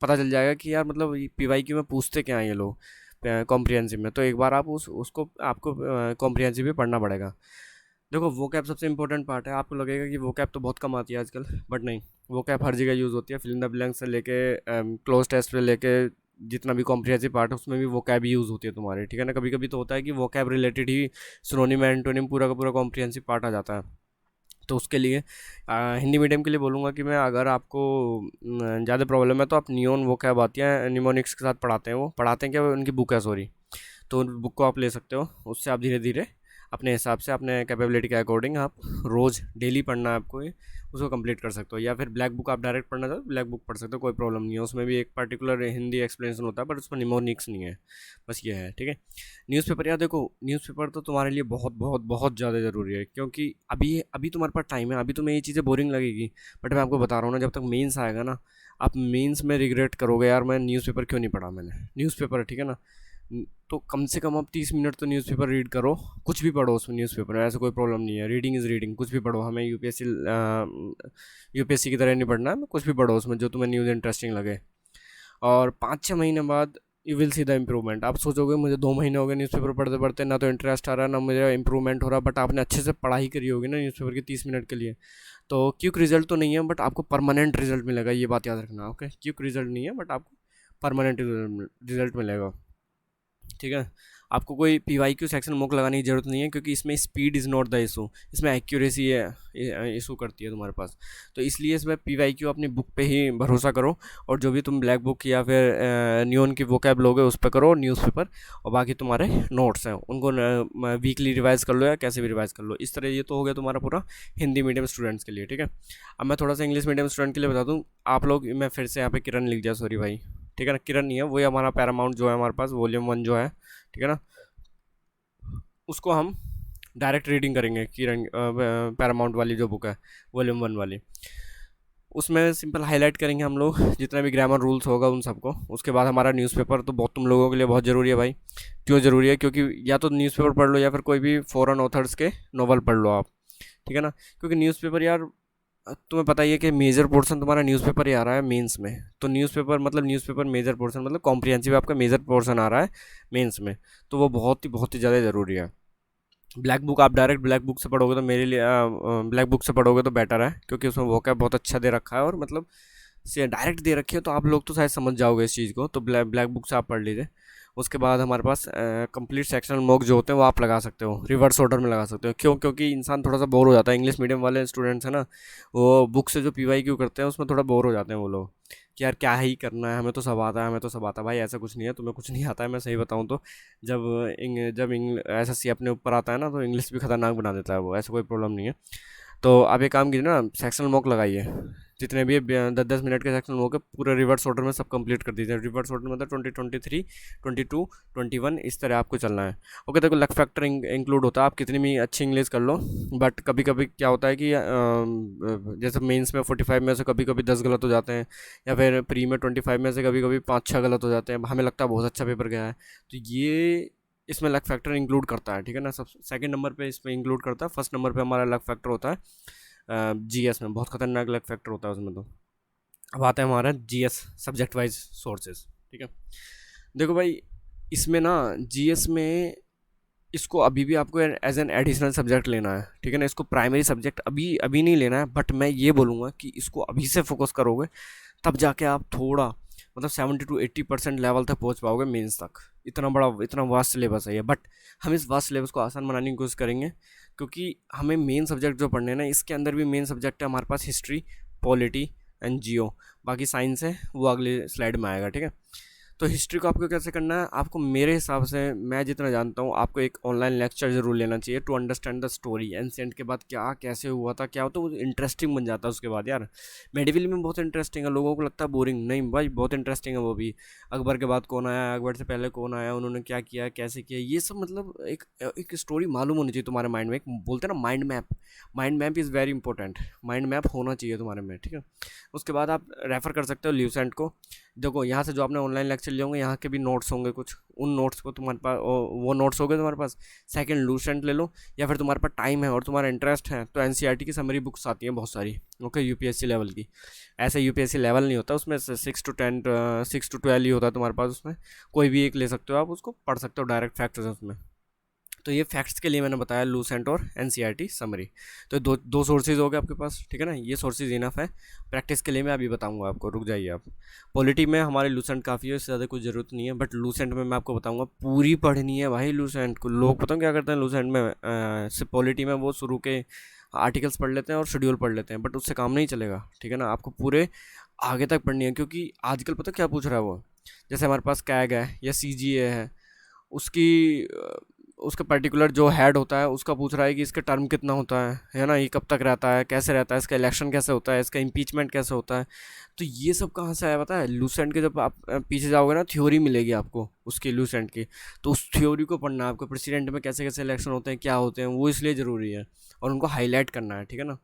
पता चल जाएगा कि यार मतलब PYQ में पूछते क्या हैं ये लोग कॉम्प्रिहेंसिव में। तो एक बार आप उसको आपको कॉम्प्रिहेंसिव भी पढ़ना पड़ेगा। देखो वो कैप सबसे इंपॉर्टेंट पार्ट है। आपको लगेगा कि वो कैप तो बहुत कम आती है आजकल, बट नहीं, वो कैप हर जगह यूज़ होती है। फिल इन द ब्लैंक से लेके क्लोज टेस्ट से लेके जितना भी कॉम्प्रिहेंसिव पार्ट है उसमें भी वो कैब यूज़ होती है तुम्हारी, ठीक है ना। कभी कभी तो होता है कि वो कैब रिलेटेड ही सिनोनिम एंटोनिम पूरा का पूरा कॉम्प्रिहेंसिव पार्ट आ जाता है। तो उसके लिए हिंदी मीडियम के लिए बोलूँगा कि मैं, अगर आपको ज़्यादा प्रॉब्लम है तो आप नियॉन वो कैब आती है, निमोनिक्स के साथ पढ़ाते हैं। वो पढ़ाते हैं क्या, उनकी बुक है सॉरी, तो उन बुक को आप ले सकते हो। उससे आप धीरे धीरे अपने हिसाब से, अपने कैपेबिलिटी के अकॉर्डिंग आप रोज़ डेली पढ़ना है आपको ये, उसको कंप्लीट कर सकते हो। या फिर ब्लैक बुक आप डायरेक्ट पढ़ना चाहो, ब्लैक बुक पढ़ सकते हो, कोई प्रॉब्लम नहीं है। उसमें भी एक पर्टिकुलर हिंदी एक्सप्लेनेशन होता है, पर उसमें निमोनिक्स नहीं है, बस ये है, ठीक है। न्यूज़पेपर, यार देखो न्यूज़पेपर तो तुम्हारे लिए बहुत बहुत बहुत ज़्यादा ज़रूरी है, क्योंकि अभी अभी तुम्हारे पास टाइम है। अभी तुम्हें ये चीज़ें बोरिंग लगेगी, बट मैं आपको बता रहा हूँ ना, जब तक मेंस आएगा ना, आप मेंस में रिग्रेट करोगे यार मैं न्यूज़पेपर क्यों नहीं पढ़ा मैंने। न्यूज़पेपर, ठीक है ना, तो कम से कम आप 30 मिनट तो न्यूज़पेपर रीड करो, कुछ भी पढ़ो उसमें न्यूज़पेपर में, ऐसा कोई प्रॉब्लम नहीं है, रीडिंग इज़ रीडिंग, कुछ भी पढ़ो, हमें यूपीएससी की तरह नहीं पढ़ना है, कुछ भी पढ़ो उसमें जो तुम्हें न्यूज़ इंटरेस्टिंग लगे। और 5-6 महीने बाद you will see the improvement. आप सोचोगे मुझे 2 महीने हो गए न्यूज़पेपर पढ़ते पढ़ते, ना तो इंटरेस्ट आ रहा ना मुझे इंप्रूवमेंट हो रहा, बट आपने अच्छे से पढ़ाई करी होगी ना न्यूज़पेपर के 30 मिनट के लिए, तो क्विक रिजल्ट तो नहीं है बट आपको परमानेंट रिजल्ट मिलेगा, ये बात याद रखना। ओके, क्विक रिजल्ट नहीं है बट आपको परमानेंट रिजल्ट मिलेगा, ठीक है। आपको कोई पीवाईक्यू सेक्शन मुक लगाने की ज़रूरत नहीं है, क्योंकि इसमें speed is not the issue, इसमें एक्यूरेसी है इशू करती है तुम्हारे पास। तो इसलिए इसमें पीवाईक्यू अपनी बुक पे ही भरोसा करो, और जो भी तुम ब्लैक बुक या फिर न्यून की वोकैब लोगे उस पर करो न्यूज़पेपर, और बाकी तुम्हारे नोट्स हैं उनको वीकली रिवाइज कर लो या कैसे भी रिवाइज कर लो। इस तरह ये तो हो गया तुम्हारा पूरा हिंदी मीडियम स्टूडेंट्स के लिए, ठीक है। अब मैं थोड़ा सा इंग्लिश मीडियम स्टूडेंट के लिए बता दूँ। आप लोग, मैं फिर से यहाँ पे किरण लिख दिया, सॉरी भाई, ठीक है ना, किरण नहीं है, वही हमारा पैरामाउंट जो है हमारे पास वॉल्यूम 1 जो है, ठीक है ना, उसको हम डायरेक्ट रीडिंग करेंगे। किरण पैरामाउंट वाली जो बुक है वॉल्यूम 1 वाली, उसमें सिंपल हाईलाइट करेंगे हम लोग जितना भी ग्रामर रूल्स होगा उन सबको। उसके बाद हमारा न्यूज़पेपर तो बहुत तुम लोगों के लिए बहुत ज़रूरी है भाई। क्यों ज़रूरी है? क्योंकि या तो न्यूज़पेपर पढ़ लो या फिर कोई भी फॉरेन ऑथर्स के नॉवल पढ़ लो आप, ठीक है ना। क्योंकि न्यूज़पेपर यार, तुम्हें पता ही है कि मेजर पोर्शन तुम्हारा न्यूज़पेपर ही आ रहा है मेंस में। तो न्यूज़पेपर मेजर पोर्शन मतलब कॉम्प्रिहेंसिव आपका मेजर पोर्शन आ रहा है मेंस में, तो वो बहुत ही ज़्यादा ज़रूरी है। ब्लैक बुक आप डायरेक्ट ब्लैक बुक से पढ़ोगे तो मेरे लिए ब्लैक बुक से पढ़ोगे तो बेटर है, क्योंकि उसमें वोकैब बहुत अच्छा दे रखा है, और मतलब से डायरेक्ट दे रखी है, तो आप लोग तो शायद समझ जाओगे इस चीज़ को। तो ब्लैक बुक से आप पढ़ लीजिए। उसके बाद हमारे पास कंप्लीट सेक्शनल मॉक जो होते हैं वो आप लगा सकते हो, रिवर्स ऑर्डर में लगा सकते हो। क्यों? क्योंकि इंसान थोड़ा सा बोर हो जाता है, इंग्लिश मीडियम वाले स्टूडेंट्स हैं ना, वो बुक से जो पीवाईक्यू करते हैं उसमें थोड़ा बोर हो जाते हैं वो लोग, कि यार क्या ही करना है, हमें तो सब आता है, हमें तो सब आता है। भाई ऐसा कुछ नहीं है, तुम्हें कुछ नहीं आता है, मैं सही बताऊँ तो। जब एसएससी अपने ऊपर आता है ना, तो इंग्लिश भी खतरनाक बना देता है वो, ऐसा कोई प्रॉब्लम नहीं है। तो आप एक काम कीजिए ना, सेक्शनल मॉक लगाइए, जितने भी 10-10 मिनट के सेक्शनल मॉक है पूरे रिवर्स ऑर्डर में सब कंप्लीट कर दीजिए। रिवर्स ऑर्डर मतलब 20, 23, 22, 21 इस तरह आपको चलना है। ओके, देखो लक फैक्टर इंक्लूड होता है, आप कितनी भी अच्छी इंग्लिश कर लो, बट कभी कभी क्या होता है कि जैसे मेंस में 45 में से कभी कभी 10 गलत हो जाते हैं, या फिर प्री में 25 में से कभी कभी 5-6 गलत हो जाते हैं, हमें लगता है बहुत अच्छा पेपर गया है। तो ये इसमें लक फैक्टर इंक्लूड करता है, ठीक है ना। सब सेकंड नंबर पे इसमें इंक्लूड करता है, फर्स्ट नंबर पे हमारा लक फैक्टर होता है जीएस में, बहुत खतरनाक लक फैक्टर होता है उसमें। तो अब आता है हमारा जीएस सब्जेक्ट वाइज सोर्सेज, ठीक है। देखो भाई, इसमें ना जीएस में इसको अभी भी आपको एज एन एडिशनल सब्जेक्ट लेना है, ठीक है ना। इसको प्राइमरी सब्जेक्ट अभी अभी नहीं लेना है, बट मैं ये बोलूँगा कि इसको अभी से फोकस करोगे तब जाके आप थोड़ा मतलब 70 to 80% लेवल तक पहुंच पाओगे मेंस तक। इतना वास्ट सिलेबस है ये, बट हम इस वास्ट सिलेबस को आसान बनाने की कोशिश करेंगे, क्योंकि हमें मेन सब्जेक्ट जो पढ़ने हैं ना, इसके अंदर भी मेन सब्जेक्ट है हमारे पास हिस्ट्री, पॉलिटी एंड जियो। बाकी साइंस है वो अगले स्लाइड में आएगा, ठीक है। तो हिस्ट्री को आपको कैसे करना है, आपको मेरे हिसाब से, मैं जितना जानता हूँ, आपको एक ऑनलाइन लेक्चर जरूर लेना चाहिए to understand the story. Ancient के बाद क्या कैसे हुआ था, क्या होता है, वो इंटरेस्टिंग बन जाता है उसके बाद यार। मेडिवल में बहुत इंटरेस्टिंग है, लोगों को लगता है बोरिंग, नहीं भाई बहुत इंटरेस्टिंग है वो भी। अकबर के बाद कौन आया, अकबर से पहले कौन आया, उन्होंने क्या किया, कैसे किया, ये सब मतलब एक स्टोरी मालूम होनी चाहिए तुम्हारे माइंड में। एक बोलते हैं ना mind map, mind map is very important, mind map होना चाहिए तुम्हारे में, ठीक है। उसके बाद आप रेफ़र कर सकते हो ल्यूसेंट को। देखो यहाँ से जो आपने ऑनलाइन लेक्चर लिए होंगे, यहाँ के भी नोट्स होंगे कुछ, उन नोट्स को तुम्हारे पास, वो नोट्स हो गए तुम्हारे पास। सेकंड लूसेंट ले लो, या फिर तुम्हारे पास टाइम है और तुम्हारा इंटरेस्ट है तो एनसीईआरटी की समरी बुक्स आती हैं बहुत सारी, ओके, यूपीएससी लेवल की। ऐसे यूपीएससी लेवल नहीं होता उसमें, 6 to 12 ही होता है तुम्हारे पास उसमें। कोई भी एक ले सकते हो आप, उसको पढ़ सकते हो, डायरेक्ट फैक्ट्स है उसमें। तो ये फैक्ट्स के लिए मैंने बताया लूसेंट और एनसीईआरटी समरी। तो दो सोर्सेज हो गए आपके पास, ठीक है ना, ये सोर्सेज इनफ है। प्रैक्टिस के लिए मैं अभी बताऊंगा आपको, रुक जाइए आप। पॉलिटी में हमारे लूसेंट काफ़ी है, इससे ज़्यादा कुछ ज़रूरत नहीं है, बट लूसेंट में मैं आपको बताऊंगा, पूरी पढ़नी है भाई लूसेंट को। लोग पता क्या करते हैं लूसेंट में, सिर्फ पॉलिटी में वो शुरू के आर्टिकल्स पढ़ लेते हैं और शेड्यूल पढ़ लेते हैं, बट उससे काम नहीं चलेगा, ठीक है ना। आपको पूरे आगे तक पढ़नी है, क्योंकि आजकल पता क्या पूछ रहा है वो, जैसे हमारे पास कैग है या सीजीए है, उसकी उसका पर्टिकुलर जो हेड होता है उसका पूछ रहा है कि इसका टर्म कितना होता है ना, ये कब तक रहता है, कैसे रहता है, इसका इलेक्शन कैसे होता है, इसका इम्पीचमेंट कैसे होता है। तो ये सब कहाँ से आया पता है, लूसेंट के जब आप पीछे जाओगे ना, थ्योरी मिलेगी आपको उसकी लूसेंट की, तो उस थ्योरी को पढ़ना है आपको। प्रेसिडेंट में कैसे कैसे इलेक्शन होते हैं, क्या होते हैं, वो इसलिए ज़रूरी है, और उनको हाईलाइट करना है, ठीक है ना।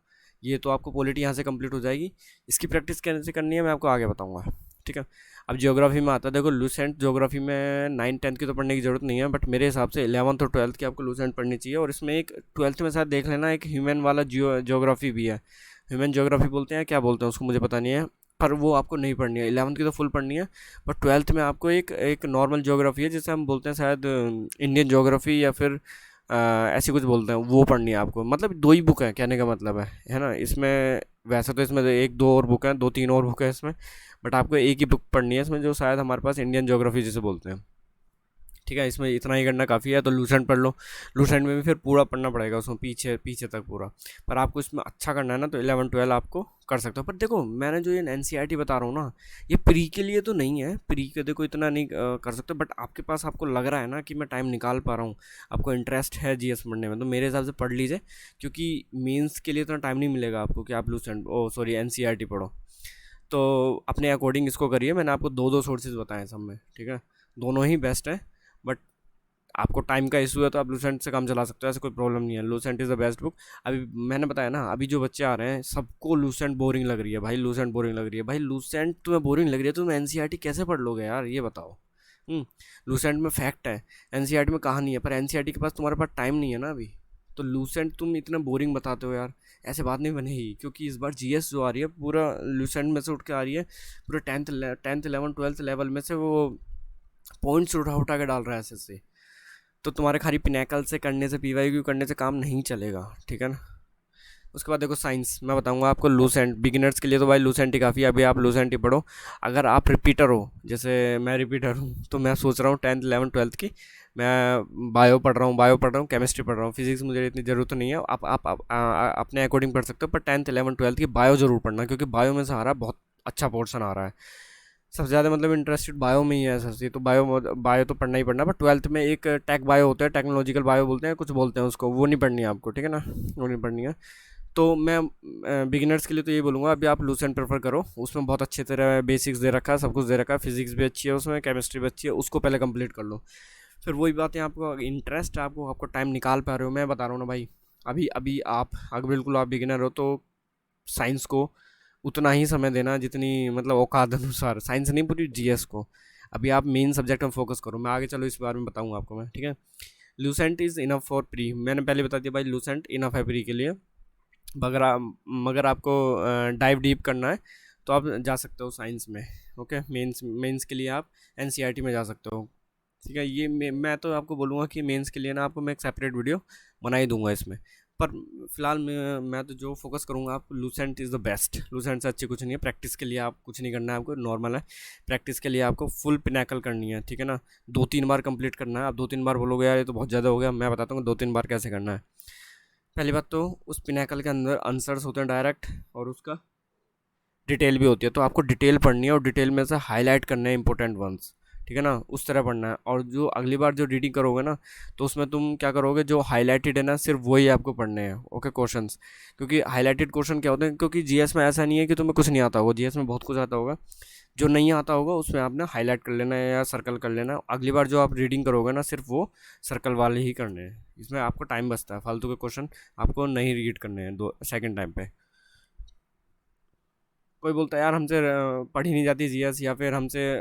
ये तो आपको पॉलिटी यहाँ से कंप्लीट हो जाएगी। इसकी प्रैक्टिस कैसे करनी है मैं आपको आगे बताऊँगा, ठीक है। अब ज्योग्राफी में आता है, देखो लूसेंट ज्योग्राफी में 9-10 की तो पढ़ने की ज़रूरत नहीं है, बट मेरे हिसाब से 11th और 12th की आपको लूसेंट पढ़नी चाहिए। और इसमें एक 12th में शायद देख लेना, एक ह्यूमन वाला ज्योग्राफी भी है। ह्यूमन ज्योग्राफी बोलते हैं, क्या बोलते हैं उसको मुझे पता नहीं है, पर वो आपको नहीं पढ़नी है। 11th की तो फुल पढ़नी है, बट 12th में आपको एक एक नॉर्मल ज्योग्राफी है, जिसे हम बोलते हैं शायद इंडियन ज्योग्राफी, या फिर ऐसी कुछ बोलते हैं, वो पढ़नी है आपको। मतलब दो ही बुक है, कहने का मतलब है ना इसमें। वैसे तो इसमें एक दो और बुक हैं, दो तीन और बुक है इसमें, बट आपको एक ही बुक पढ़नी है इसमें, जो शायद हमारे पास इंडियन ज्योग्राफी जिसे बोलते हैं। ठीक है, इसमें इतना ही करना काफ़ी है। तो लूसेंट पढ़ लो, लूसेंट में भी फिर पूरा पढ़ना पड़ेगा उसमें, पीछे पीछे तक पूरा। पर आपको इसमें अच्छा करना है ना, तो 11-12 आपको कर सकते हो। पर देखो मैंने जो ये एनसीईआरटी बता रहा हूँ ना, ये प्री के लिए तो नहीं है, प्री के देखो इतना नहीं कर सकते, बट आपके पास आपको लग रहा है ना कि मैं टाइम निकाल पा रहा हूँ, आपको इंटरेस्ट है जीएस पढ़ने में, तो मेरे हिसाब से पढ़ लीजिए। क्योंकि मेंस के लिए इतना टाइम नहीं मिलेगा आपको कि आप लूसेंट एनसीईआरटी पढ़ो। तो अपने अकॉर्डिंग इसको करिए। मैंने आपको दो दो सोर्सेज बताए सब में, ठीक है, दोनों ही बेस्ट है। बट आपको टाइम का इशू है तो आप लूसेंट से काम चला सकते हो, ऐसा कोई प्रॉब्लम नहीं है। Lucent is the best book. अभी मैंने बताया ना, अभी जो बच्चे आ रहे हैं सबको लूसेंट बोरिंग लग रही है भाई, लूसेंट बोरिंग लग रही है भाई। लूसेंट तुम्हें बोरिंग लग रही है तो तुम एनसीईआरटी कैसे पढ़ लोगे यार, ये बताओ। लूसेंट में फैक्ट है, एनसीईआरटी में कहानी है, पर एनसीईआरटी के पास तुम्हारे पास टाइम नहीं है ना अभी। तो लूसेंट तुम इतना बोरिंग बताते हो यार, ऐसे बात नहीं बनेगी। क्योंकि इस बार जीएस जो आ रही है पूरा लूसेंट में से उठ के आ रही है, पूरे 10th 11th 12th लेवल में से वो पॉइंट्स उठा उठा के डाल रहा है ऐसे। तो तुम्हारे खाली पिनैकल से करने से, पीवाईक्यू करने से काम नहीं चलेगा, ठीक है ना। उसके बाद देखो साइंस, मैं बताऊंगा आपको लूसेंट बिगिनर्स के लिए तो भाई लूसेंट ही काफ़ी है, अभी आप लूसेंट ही पढ़ो। अगर आप रिपीटर हो, जैसे मैं रिपीटर हूँ, तो मैं सोच रहा हूँ 10th 11th 12th की मैं बायो पढ़ रहा हूँ केमिस्ट्री पढ़ रहा हूँ, फिजिक्स मुझे इतनी ज़रूरत नहीं है। आप अपने अकॉर्डिंग पढ़ सकते हो, पर 10th 11th 12th की बायो ज़रूर पढ़ना, क्योंकि बायो में से आ रहा है बहुत अच्छा पोर्शन आ रहा है। सबसे ज़्यादा मतलब इंटरेस्टेड बायो में ही है सर, तो बायो बायो तो पढ़ना ही पढ़ना। पर 12th में एक टेक बायो होता है, टेक्नोलॉजिकल बायो बोलते हैं, कुछ बोलते हैं उसको, वो नहीं पढ़नी है आपको, ठीक है ना, वो नहीं पढ़नी है। तो मैं बिगिनर्स के लिए तो ये बोलूँगा, अभी आप लूसेंट प्रेफर करो, उसमें बहुत अच्छे तरह बेसिक्स दे रखा है, सब कुछ दे रखा है, फिजिक्स भी अच्छी है उसमें, केमिस्ट्री भी अच्छी है, उसको पहले कंप्लीट कर लो। फिर वही बात है, आपको इंटरेस्ट है, आपको टाइम निकाल पा रहे हो, मैं बता रहा हूँ ना भाई। अभी अभी आप अगर बिल्कुल आप बिगिनर हो तो साइंस को उतना ही समय देना जितनी मतलब औकात अनुसार, साइंस नहीं पूरी जीएस को। अभी आप मेन सब्जेक्ट में फोकस करो, मैं आगे चलो इस बारे में बताऊंगा आपको मैं, ठीक है। Lucent is enough for pre, मैंने पहले बता दिया भाई, लूसेंट इनफ है प्री के लिए। मगर आपको डाइव डीप करना है तो आप जा सकते हो साइंस में। ओके, मेंस मेंस के लिए आप एनसीईआरटी में जा सकते हो, ठीक है। ये मैं तो आपको बोलूँगा कि मेंस के लिए ना आपको मैं एक सेपरेट वीडियो बना ही दूंगा इसमें। पर फिलहाल मैं तो जो फोकस करूँगा, आप Lucent is the best. Lucent से अच्छी कुछ नहीं है, प्रैक्टिस के लिए आप कुछ नहीं करना है, आपको नॉर्मल है। प्रैक्टिस के लिए आपको फुल पिनैकल करनी है, ठीक है ना। 2-3 बार कंप्लीट करना है। आप 2-3 बार बोलोगे यार ये तो बहुत ज़्यादा हो गया, मैं बताता हूँ 2-3 बार कैसे करना है। पहली बात तो उस पिनैकल के अंदर आंसर्स होते हैं डायरेक्ट, और उसका डिटेल भी होती है, तो आपको डिटेल पढ़नी है और डिटेल में से हाईलाइट करने हैं इंपॉर्टेंट वंस, ठीक है ना, उस तरह पढ़ना है। और जो अगली बार जो रीडिंग करोगे ना, तो उसमें तुम क्या करोगे, जो हाईलाइटेड है ना सिर्फ वही आपको पढ़ने हैं, ओके, क्वेश्चंस। क्योंकि हाईलाइटेड क्वेश्चन क्या होते हैं, क्योंकि जीएस में ऐसा नहीं है कि तुम्हें कुछ नहीं आता होगा, जीएस में बहुत कुछ आता होगा। जो नहीं आता होगा उसमें आपने हाईलाइट कर लेना है या सर्कल कर लेना है। अगली बार जो आप रीडिंग करोगे ना, सिर्फ वो सर्कल वाले ही करने हैं, इसमें आपको टाइम बचता है, फालतू के क्वेश्चन आपको नहीं रीड करने हैं दो सेकेंड टाइम पे। कोई बोलता है यार हमसे पढ़ी नहीं जाती जीएस, या फिर हमसे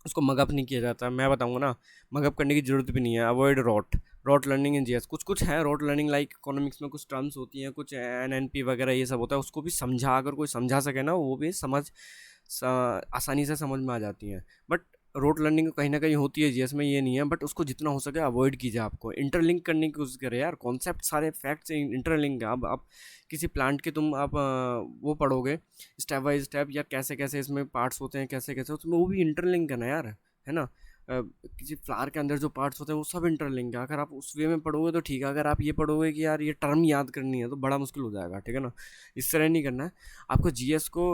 उसको मगअप नहीं किया जाता। मैं बताऊंगा ना, मगअप करने की जरूरत भी नहीं है। Avoid rote learning in GS. कुछ कुछ है रॉट लर्निंग, लाइक इकोनॉमिक्स में कुछ टर्म्स होती हैं, कुछ एनएनपी वगैरह ये सब होता है, उसको भी समझा, अगर कोई समझा सके ना, वो भी आसानी से समझ में आ जाती हैं। बट रोड लर्निंग कहीं ना कहीं होती है जीएस में, ये नहीं है, बट उसको जितना हो सके अवॉइड कीजिए। आपको इंटरलिंक करने की कोशिश करें यार, कॉन्सेप्ट सारे फैक्ट्स इंटरलिंक है। अब आप किसी प्लांट के तुम आप वो पढ़ोगे स्टेप बाय स्टेप, या कैसे कैसे इसमें पार्ट्स होते हैं, कैसे कैसे उसमें, वो भी इंटरलिंक है ना यार, है ना। किसी फ्लावर के अंदर जो पार्ट्स होते हैं वो सब इंटरलिंक है। अगर आप उस वे में पढ़ोगे तो ठीक है, अगर आप ये पढ़ोगे कि यार ये टर्म याद करनी है तो बड़ा मुश्किल हो जाएगा, ठीक है ना। इस तरह नहीं करना है आपको। जीएस को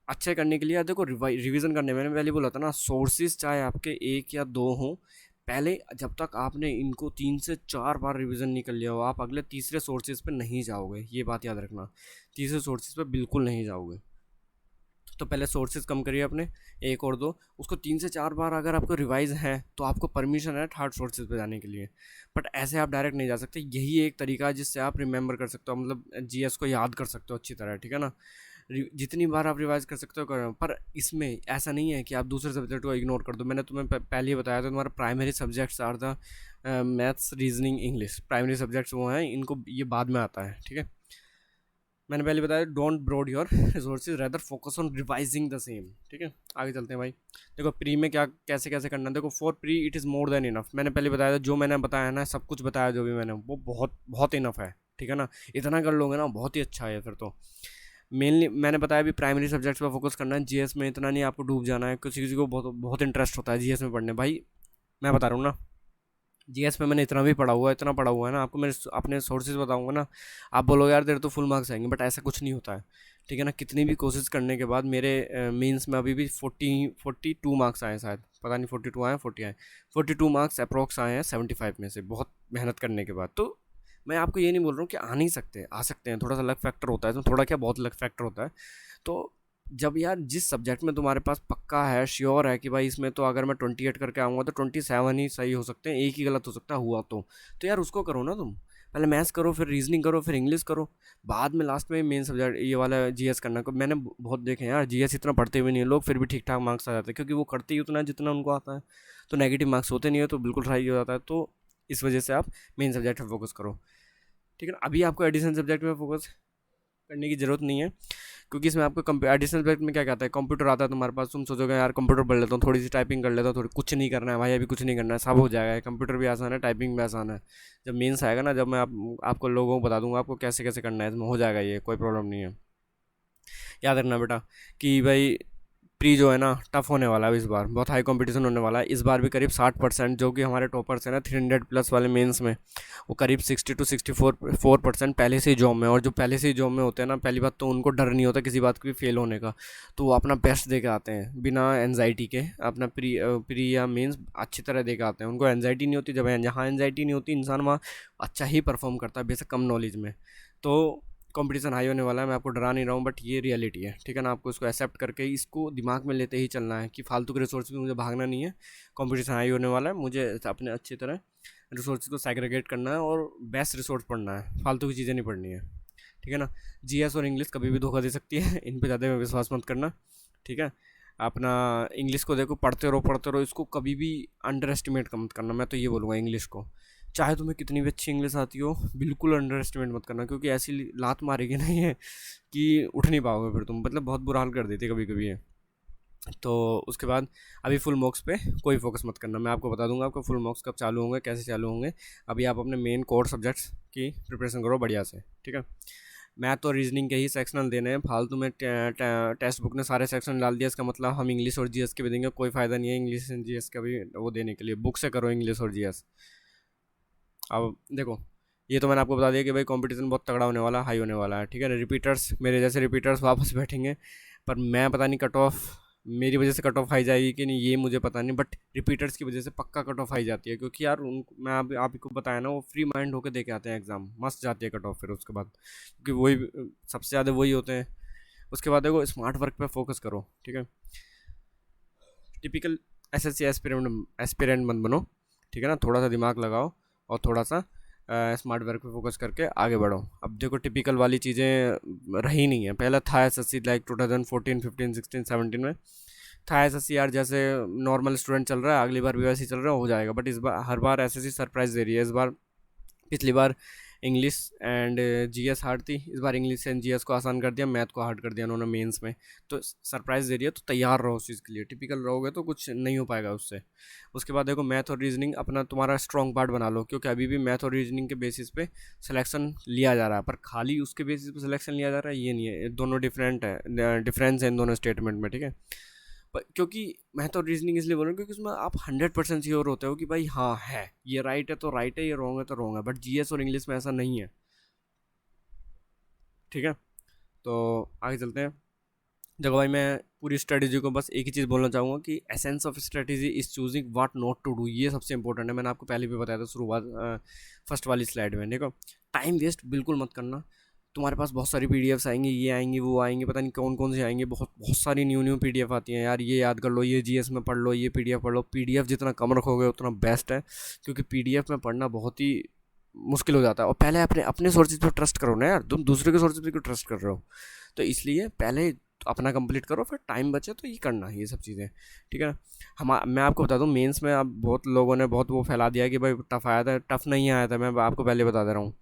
अच्छे करने के लिए देखो, रिवीजन करने में, मैंने पहले बोला था ना, सोर्सेज चाहे आपके एक या दो हों, पहले जब तक आपने इनको 3 से 4 बार रिवीजन नहीं कर लिया हो, आप अगले तीसरे सोर्सेज पे नहीं जाओगे, ये बात याद रखना। तीसरे सोर्सेज पे बिल्कुल नहीं जाओगे। तो पहले सोर्सेज कम करिए अपने, एक और दो, उसको 3 से 4 बार अगर आपको रिवाइज है तो आपको परमिशन है थर्ड सोर्सेज पे जाने के लिए। बट ऐसे आप डायरेक्ट नहीं जा सकते। यही एक तरीका है जिससे आप रिमेंबर कर सकते हो, मतलब जीएस को याद कर सकते हो अच्छी तरह, ठीक है ना। जितनी बार आप रिवाइज कर सकते हो करो, पर इसमें ऐसा नहीं है कि आप दूसरे सब्जेक्ट को इग्नोर कर दो। मैंने तुम्हें पहले ही बताया था, तुम्हारा primary subjects are the maths, reasoning, English. Primary subjects वो हैं, इनको ये बाद में आता है, ठीक है। मैंने पहले बताया don't broad your resources, rather focus on revising the same, ठीक है। आगे चलते हैं भाई। देखो प्री में क्या कैसे कैसे करना है। देखो for pre it is more than enough. मैंने पहले बताया था, जो मैंने बताया ना, सब कुछ बताया जो भी मैंने, वो बहुत बहुत इनफ है, ठीक है ना। इतना कर लोगे ना बहुत ही अच्छा है फिर तो। मेनली मैंने बताया भी प्राइमरी सब्जेक्ट्स पर फोकस करना है। जीएस में इतना नहीं आपको डूब जाना है। किसी किसी को बहुत बहुत इंटरेस्ट होता है जीएस में पढ़ने, भाई मैं बता रहा हूँ ना, जीएस में मैंने इतना भी पढ़ा हुआ है, इतना पढ़ा हुआ है ना, आपको मैं अपने सोर्सेज बताऊंगा ना, आप बोलोगे यार तेरे तो फुल मार्क्स आएंगे, बट ऐसा कुछ नहीं होता है, ठीक है ना। कितनी भी कोशिश करने के बाद मेरे मेंस में अभी भी 42 मार्क्स आए शायद, पता नहीं 42 आए 40 आए, 42 मार्क्स अप्रोक्स आए हैं 75 में से, बहुत मेहनत करने के बाद। तो मैं आपको ये नहीं बोल रहा हूँ कि आ नहीं सकते, आ सकते हैं, थोड़ा सा लक फैक्टर होता है इसमें, थोड़ा क्या बहुत लक फैक्टर होता है। तो जब यार जिस सब्जेक्ट में तुम्हारे पास पक्का है, श्योर है कि भाई इसमें तो अगर मैं 28 करके आऊँगा तो 27 ही सही हो सकते हैं, एक ही गलत हो सकता है हुआ तो यार उसको करो ना तुम। पहले मैथ्स करो, फिर रीजनिंग करो, फिर इंग्लिश करो, बाद में लास्ट में मेन सब्जेक्ट ये वाला जीएस करना। को मैंने बहुत देखे हैं यार, जीएस इतना पढ़ते हुए नहीं है लोग, फिर भी ठीक ठाक मार्क्स आ जाते हैं, क्योंकि वो करते ही उतना है जितना उनको आता है। तो नेगेटिव मार्क्स होते नहीं है, तो बिल्कुल सही हो जाता है। तो इस वजह से आप मेन सब्जेक्ट पर फोकस करो, ठीक है ना। अभी आपको एडिशन सब्जेक्ट में फोकस करने की ज़रूरत नहीं है, क्योंकि इसमें आपको एडिशनल सब्जेक्ट में क्या कहता है, कंप्यूटर आता है तुम्हारे पास, तुम सोचोगे यार कंप्यूटर पढ़ लेता हूँ, थोड़ी सी टाइपिंग कर लेता हूँ, थोड़ी, कुछ नहीं करना है भाई, अभी कुछ नहीं करना है, सब हो जाएगा। कंप्यूटर भी आसान है, टाइपिंग भी आसान है। जब मेंस आएगा ना, जब मैं आपको लोगों को बता दूंगा आपको कैसे कैसे करना है, इसमें हो जाएगा, ये कोई प्रॉब्लम नहीं है। याद रखना बेटा कि भाई प्री जो है ना टफ होने वाला है, इस बार बहुत हाई कंपटीशन होने वाला है। इस बार भी करीब 60%, जो कि हमारे टॉपर्स हैं ना 300 प्लस वाले मेंस में, वो करीब 60 to 64% पहले से ही जॉब में। और जो पहले से ही जॉब में होते हैं ना, पहली बात तो उनको डर नहीं होता किसी बात की भी फेल होने का, तो वो अपना बेस्ट दे के आते हैं बिना एनजाइटी के। अपना प्री या मेंस अच्छी तरह दे के आते हैं, उनको एनजाइटी नहीं होती। जब जहाँ एनजाइटी नहीं होती, इंसान वहाँ अच्छा ही परफॉर्म करता है, बेशक कम नॉलेज में। तो कंपटीशन हाई होने वाला है, मैं आपको डरा नहीं रहा हूँ, बट ये रियलिटी है, ठीक है ना। आपको इसको एक्सेप्ट करके इसको दिमाग में लेते ही चलना है कि फालतू के रिसोर्स में मुझे भागना नहीं है। कंपटीशन हाई होने वाला है, मुझे अपने अच्छी तरह रिसोर्स को सेग्रीगेट करना है और बेस्ट रिसोर्स पढ़ना है, फालतू की चीज़ें नहीं पढ़नी है, ठीक है ना। जीएस और इंग्लिश कभी भी धोखा दे सकती है, इन पर ज़्यादा विश्वास मत करना, ठीक है। अपना इंग्लिश को देखो, पढ़ते रहो, इसको कभी भी अंडर एस्टिमेट मत करना। मैं तो ये बोलूँगा इंग्लिश को, चाहे तुम्हें कितनी भी अच्छी इंग्लिश आती हो, बिल्कुल अंडर एस्टिमेट मत करना, क्योंकि ऐसी लात मारेगी नहीं है कि उठ नहीं पाओगे फिर तुम, मतलब बहुत बुरा हाल कर देती है कभी कभी है। तो उसके बाद अभी फुल मार्क्स पे कोई फोकस मत करना, मैं आपको बता दूंगा आपको फुल मार्क्स कब चालू होंगे, कैसे चालू होंगे। अभी आप अपने मेन कोर सब्जेक्ट्स की प्रिपरेशन करो बढ़िया से, ठीक है। मैथ और रीजनिंग के ही सेक्शनल देने हैं, फालतू में टेक्स्ट बुक ने सारे सेक्शन डाल दिया, इसका मतलब हम इंग्लिश और जीएस के भी देंगे, कोई फ़ायदा नहीं है इंग्लिश एंड जीएस का भी वो देने के लिए। बुक से करो इंग्लिश और जीएस। अब देखो, ये तो मैंने आपको बता दिया कि भाई कंपटीशन बहुत तगड़ा होने वाला, हाई होने वाला है, ठीक है। रिपीटर्स, मेरे जैसे रिपीटर्स वापस बैठेंगे, पर मैं पता नहीं कट ऑफ मेरी वजह से कट ऑफ हाई जाएगी कि नहीं, ये मुझे पता नहीं, बट रिपीटर्स की वजह से पक्का कट ऑफ हाई जाती है, क्योंकि यार उन मैं आपको बताया ना, वो फ्री माइंड होकर दे के आते हैं एग्ज़ाम, मस्त जाती है कट ऑफ फिर उसके बाद, क्योंकि वही सबसे ज़्यादा वही होते हैं। उसके बाद देखो स्मार्ट वर्क पे फोकस करो, ठीक है। टिपिकल एसएससी एस्पिरेंट मत बनो, ठीक है ना। थोड़ा सा दिमाग लगाओ और थोड़ा सा स्मार्ट वर्क पे फोकस करके आगे बढ़ो। अब देखो टिपिकल वाली चीज़ें रही नहीं है, पहला था एसएससी लाइक 2014, 15, 16, 17 में था एसएससी यार, जैसे नॉर्मल स्टूडेंट चल रहा है, अगली बार भी वैसे ही चल रहा है, हो जाएगा। बट इस बार हर बार एसएससी सरप्राइज दे रही है। इस बार, पिछली बार इंग्लिश एंड जीएस हार्ड थी, इस बार इंग्लिश एंड जीएस को आसान कर दिया, मैथ को हार्ड कर दिया उन्होंने मेंस में। तो सरप्राइज़ दे रही है, तो तैयार रहो उस चीज़ के लिए। टिपिकल रहोगे तो कुछ नहीं हो पाएगा उससे। उसके बाद देखो मैथ और रीजनिंग अपना तुम्हारा स्ट्रॉन्ग पार्ट बना लो, क्योंकि अभी भी मैथ और रीजनिंग के बेसिस पे सिलेक्शन लिया जा रहा है, पर खाली उसके बेसिस पे सिलेक्शन लिया जा रहा है ये नहीं है, दोनों डिफरेंट है, डिफरेंस है इन दोनों स्टेटमेंट में, ठीक है। क्योंकि मैं तो रीजनिंग इसलिए बोल रहा हूँ क्योंकि उसमें आप 100% श्योर होते हो कि भाई हाँ है, ये राइट है तो राइट है, ये रॉन्ग है तो रॉन्ग है, बट जीएस और इंग्लिश में ऐसा नहीं है, ठीक है। तो आगे चलते हैं। देखो भाई, मैं पूरी स्ट्रेटेजी को बस एक ही चीज़ बोलना चाहूँगा कि essence of strategy is choosing what not to do, ये सबसे इंपॉर्टेंट है। मैंने आपको पहले भी बताया था शुरुआत फर्स्ट वाली स्लाइड में। देखो टाइम वेस्ट बिल्कुल मत करना। तुम्हारे पास बहुत सारी पीडीएफ्स आएंगी, ये आएंगी वो आएंगी, पता नहीं कौन कौन से आएंगे, बहुत बहुत सारी न्यू पीडीएफ आती हैं यार, ये याद कर लो, ये जीएस में पढ़ लो, ये पीडीएफ पढ़ लो। पीडीएफ जितना कम रखोगे उतना बेस्ट है, क्योंकि पीडीएफ में पढ़ना बहुत ही मुश्किल हो जाता है। और पहले अपने अपने सोर्सेज पर ट्रस्ट करो ना यार, तुम दूसरे के सोर्सेज पे क्यों ट्रस्ट कर रहे हो? तो इसलिए पहले अपना कंप्लीट करो, फिर टाइम बचे तो ये करना, ये सब चीज़ें, ठीक है ना। मैं आपको बता दूं, मेंस में अब बहुत लोगों ने बहुत वो फैला दिया कि भाई टफ़ आया था, टफ़ नहीं आया था। मैं आपको पहले बता दे रहा हूँ,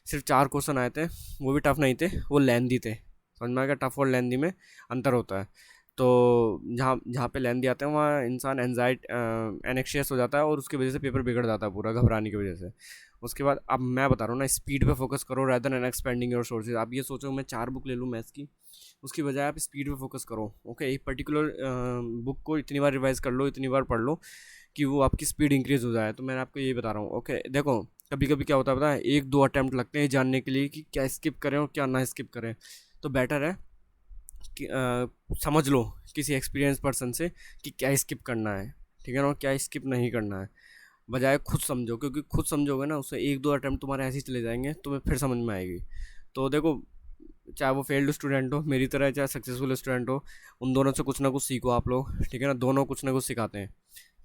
सिर्फ 4 क्वेश्चन आए थे, वो भी टफ़ नहीं थे, वो लेंदी थे। समझ में आ गया? टफ़ और लेंदी में अंतर होता है। तो जहाँ जहाँ पे लेंदी आते हैं वहाँ इंसान एनेक्शियस हो जाता है, और उसकी वजह से पेपर बिगड़ जाता है पूरा, घबराने की वजह से। उसके बाद अब मैं बता रहा हूँ ना, स्पीड पे फोकस करो rather than expanding your sources. आप ये सोचो मैं 4 बुक ले लूँ मैथ्स की, उसकी बजाय आप स्पीड पे फोकस करो। ओके, एक पर्टिकुलर बुक को इतनी बार रिवाइज कर लो, इतनी बार पढ़ लो कि वो आपकी स्पीड इंक्रीज हो जाए। तो मैं आपको यही बता रहा हूँ। ओके, देखो कभी कभी क्या होता है पता है, 1-2 अटैम्प्ट लगते हैं जानने के लिए कि क्या स्किप करें और क्या ना स्किप करें। तो बेटर है कि समझ लो किसी एक्सपीरियंस पर्सन से कि क्या स्किप करना है, ठीक है ना, और क्या स्किप नहीं करना है, बजाय खुद समझो। क्योंकि खुद समझोगे ना, उससे 1-2 अटैम्प्ट तुम्हारे ऐसे ही चले जाएंगे, तुम्हें फिर समझ में आएगी। तो देखो, चाहे वो फेल्ड स्टूडेंट हो मेरी तरह, चाहे सक्सेसफुल स्टूडेंट हो, उन दोनों से कुछ ना कुछ सीखो आप लोग, ठीक है ना। दोनों कुछ ना कुछ सिखाते हैं।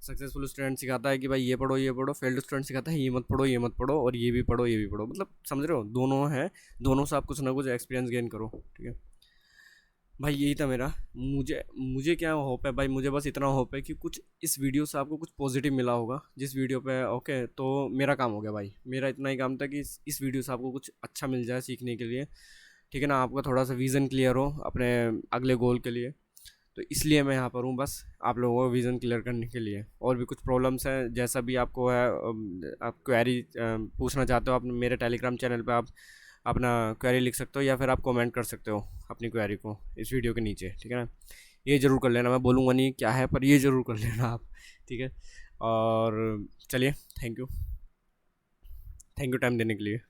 सक्सेसफुल स्टूडेंट सिखाता है कि भाई ये पढ़ो ये पढ़ो, फेल्ड स्टूडेंट सिखाता है ये मत पढ़ो ये मत पढ़ो, और ये भी पढ़ो ये भी पढ़ो। मतलब समझ रहे हो, दोनों हैं, दोनों से आप कुछ ना कुछ एक्सपीरियंस गेन करो, ठीक है भाई। यही था मेरा। मुझे मुझे क्या होप है भाई, मुझे बस इतना होप है कि कुछ इस वीडियो से आपको कुछ पॉजिटिव मिला होगा जिस वीडियो पे। ओके, तो मेरा काम हो गया भाई, मेरा इतना ही काम था कि इस वीडियो से आपको कुछ अच्छा मिल जाए सीखने के लिए, ठीक है ना। आपका थोड़ा सा विज़न क्लियर हो अपने अगले गोल के लिए। तो इसलिए मैं यहाँ पर हूँ बस, आप लोगों को विज़न क्लियर करने के लिए। और भी कुछ प्रॉब्लम्स हैं, जैसा भी आपको है, आप क्वेरी पूछना चाहते हो, आप मेरे टेलीग्राम चैनल पे आप अपना क्वेरी लिख सकते हो, या फिर आप कमेंट कर सकते हो अपनी क्वेरी को इस वीडियो के नीचे, ठीक है ना। ये ज़रूर कर लेना, मैं बोलूँगा नहीं क्या है, पर ये ज़रूर कर लेना आप, ठीक है। और चलिए, thank you, thank you time देने के लिए।